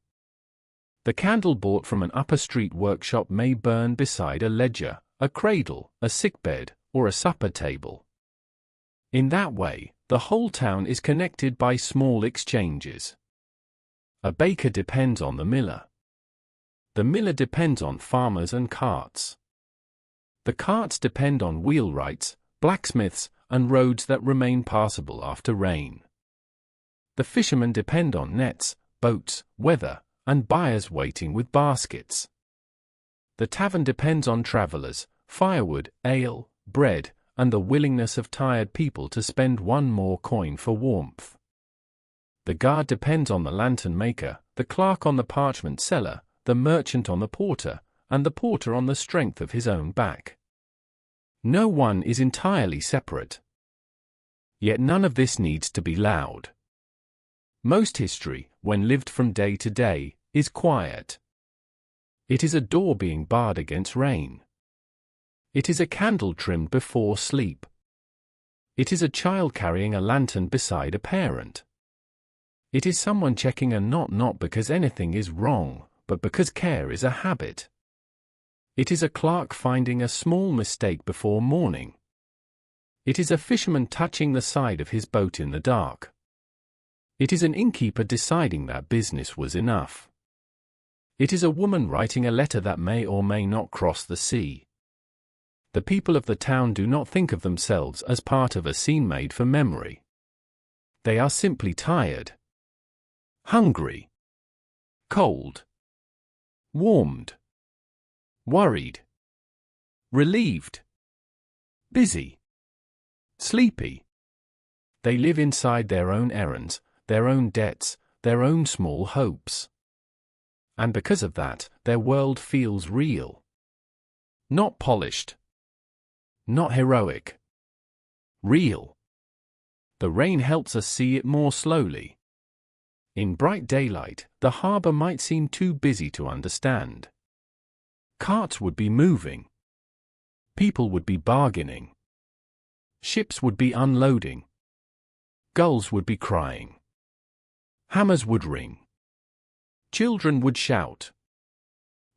The candle bought from an upper street workshop may burn beside a ledger, a cradle, a sickbed, or a supper table. In that way, the whole town is connected by small exchanges. A baker depends on the miller. The miller depends on farmers and carts. The carts depend on wheelwrights, blacksmiths, and roads that remain passable after rain. The fishermen depend on nets, boats, weather, and buyers waiting with baskets. The tavern depends on travelers, firewood, ale, bread, and the willingness of tired people to spend one more coin for warmth. The guard depends on the lantern maker, the clerk on the parchment seller, the merchant on the porter, and the porter on the strength of his own back. No one is entirely separate. Yet none of this needs to be loud. Most history, when lived from day to day, is quiet. It is a door being barred against rain. It is a candle trimmed before sleep. It is a child carrying a lantern beside a parent. It is someone checking a knot not because anything is wrong, but because care is a habit. It is a clerk finding a small mistake before morning. It is a fisherman touching the side of his boat in the dark. It is an innkeeper deciding that business was enough. It is a woman writing a letter that may or may not cross the sea. The people of the town do not think of themselves as part of a scene made for memory. They are simply tired. Hungry. Cold. Warmed. Worried. Relieved. Busy. Sleepy. They live inside their own errands, their own debts, their own small hopes. And because of that, their world feels real. Not polished. Not heroic. Real. The rain helps us see it more slowly. In bright daylight, the harbor might seem too busy to understand. Carts would be moving. People would be bargaining. Ships would be unloading. Gulls would be crying. Hammers would ring. Children would shout.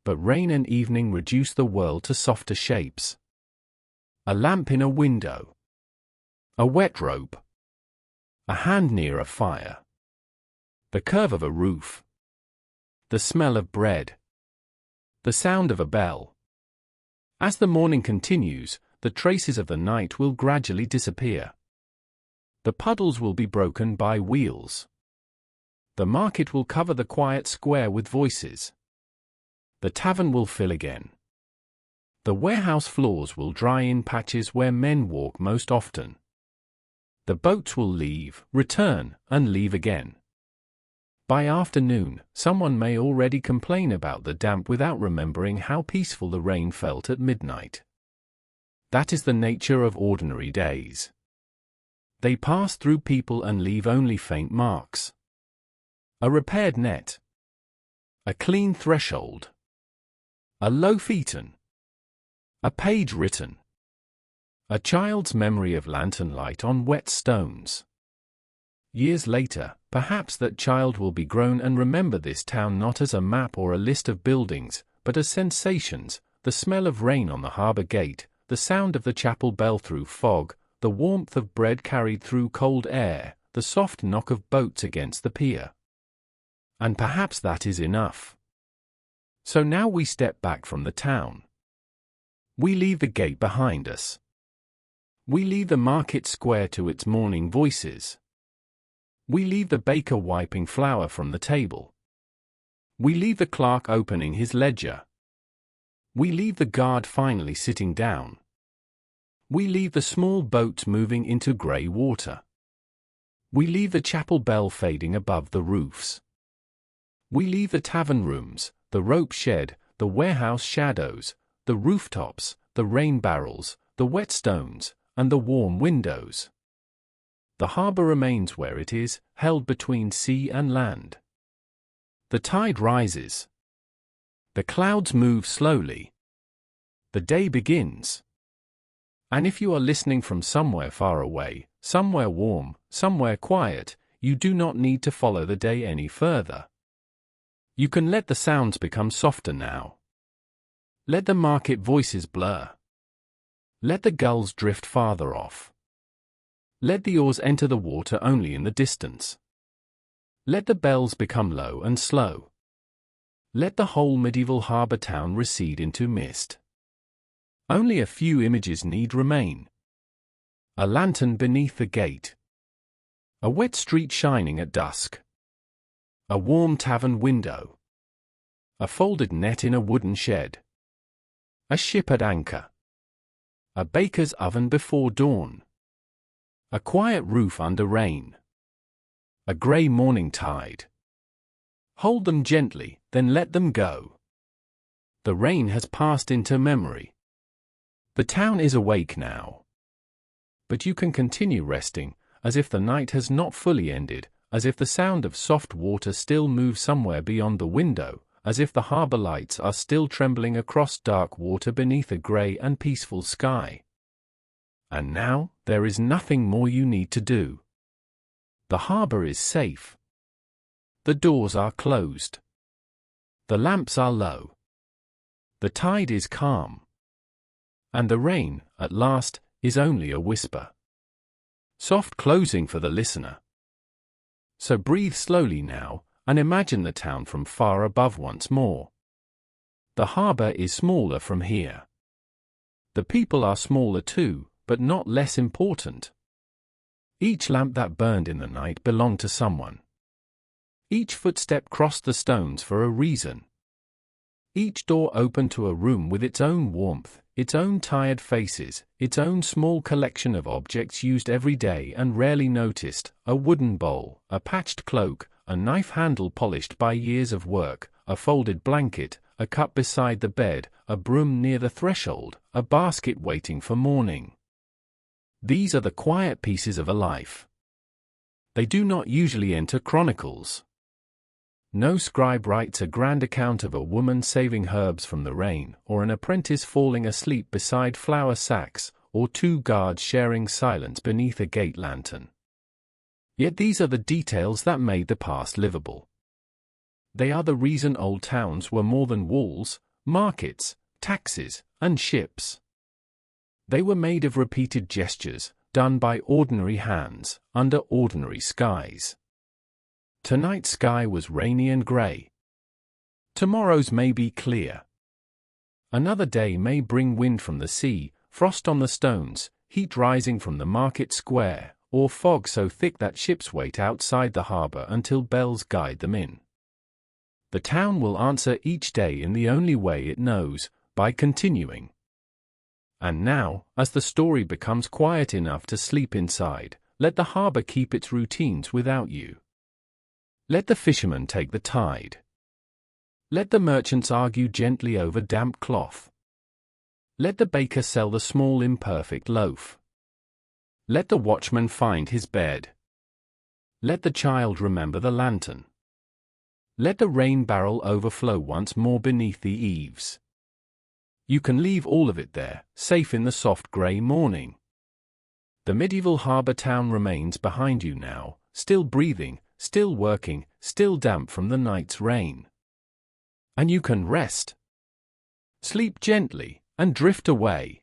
But rain and evening reduce the world to softer shapes. A lamp in a window. A wet rope. A hand near a fire. The curve of a roof. The smell of bread. The sound of a bell. As the morning continues, the traces of the night will gradually disappear. The puddles will be broken by wheels. The market will cover the quiet square with voices. The tavern will fill again. The warehouse floors will dry in patches where men walk most often. The boats will leave, return, and leave again. By afternoon, someone may already complain about the damp without remembering how peaceful the rain felt at midnight. That is the nature of ordinary days. They pass through people and leave only faint marks. A repaired net. A clean threshold. A loaf eaten. A page written. A child's memory of lantern light on wet stones. Years later, perhaps that child will be grown and remember this town not as a map or a list of buildings, but as sensations, the smell of rain on the harbor gate, the sound of the chapel bell through fog, the warmth of bread carried through cold air, the soft knock of boats against the pier. And perhaps that is enough. So now we step back from the town. We leave the gate behind us. We leave the market square to its morning voices. We leave the baker wiping flour from the table. We leave the clerk opening his ledger. We leave the guard finally sitting down. We leave the small boats moving into grey water. We leave the chapel bell fading above the roofs. We leave the tavern rooms, the rope shed, the warehouse shadows, the rooftops, the rain barrels, the wet stones, and the warm windows. The harbour remains where it is, held between sea and land. The tide rises. The clouds move slowly. The day begins. And if you are listening from somewhere far away, somewhere warm, somewhere quiet, you do not need to follow the day any further. You can let the sounds become softer now. Let the market voices blur. Let the gulls drift farther off. Let the oars enter the water only in the distance. Let the bells become low and slow. Let the whole medieval harbour town recede into mist. Only a few images need remain. A lantern beneath the gate. A wet street shining at dusk. A warm tavern window. A folded net in a wooden shed. A ship at anchor. A baker's oven before dawn. A quiet roof under rain. A grey morning tide. Hold them gently, then let them go. The rain has passed into memory. The town is awake now. But you can continue resting, as if the night has not fully ended, as if the sound of soft water still moves somewhere beyond the window, as if the harbour lights are still trembling across dark water beneath a grey and peaceful sky. And now, there is nothing more you need to do. The harbour is safe. The doors are closed. The lamps are low. The tide is calm. And the rain, at last, is only a whisper. Soft closing for the listener. So breathe slowly now, and imagine the town from far above once more. The harbour is smaller from here. The people are smaller too, but not less important. Each lamp that burned in the night belonged to someone. Each footstep crossed the stones for a reason. Each door opened to a room with its own warmth, its own tired faces, its own small collection of objects used every day and rarely noticed, a wooden bowl, a patched cloak, a knife handle polished by years of work, a folded blanket, a cup beside the bed, a broom near the threshold, a basket waiting for morning. These are the quiet pieces of a life. They do not usually enter chronicles. No scribe writes a grand account of a woman saving herbs from the rain, or an apprentice falling asleep beside flour sacks, or two guards sharing silence beneath a gate lantern. Yet these are the details that made the past livable. They are the reason old towns were more than walls, markets, taxes, and ships. They were made of repeated gestures, done by ordinary hands, under ordinary skies. Tonight's sky was rainy and grey. Tomorrow's may be clear. Another day may bring wind from the sea, frost on the stones, heat rising from the market square, or fog so thick that ships wait outside the harbour until bells guide them in. The town will answer each day in the only way it knows, by continuing. And now, as the story becomes quiet enough to sleep inside, let the harbour keep its routines without you. Let the fisherman take the tide. Let the merchants argue gently over damp cloth. Let the baker sell the small imperfect loaf. Let the watchman find his bed. Let the child remember the lantern. Let the rain barrel overflow once more beneath the eaves. You can leave all of it there, safe in the soft grey morning. The medieval harbour town remains behind you now, still breathing, still working, still damp from the night's rain. And you can rest. Sleep gently, and drift away.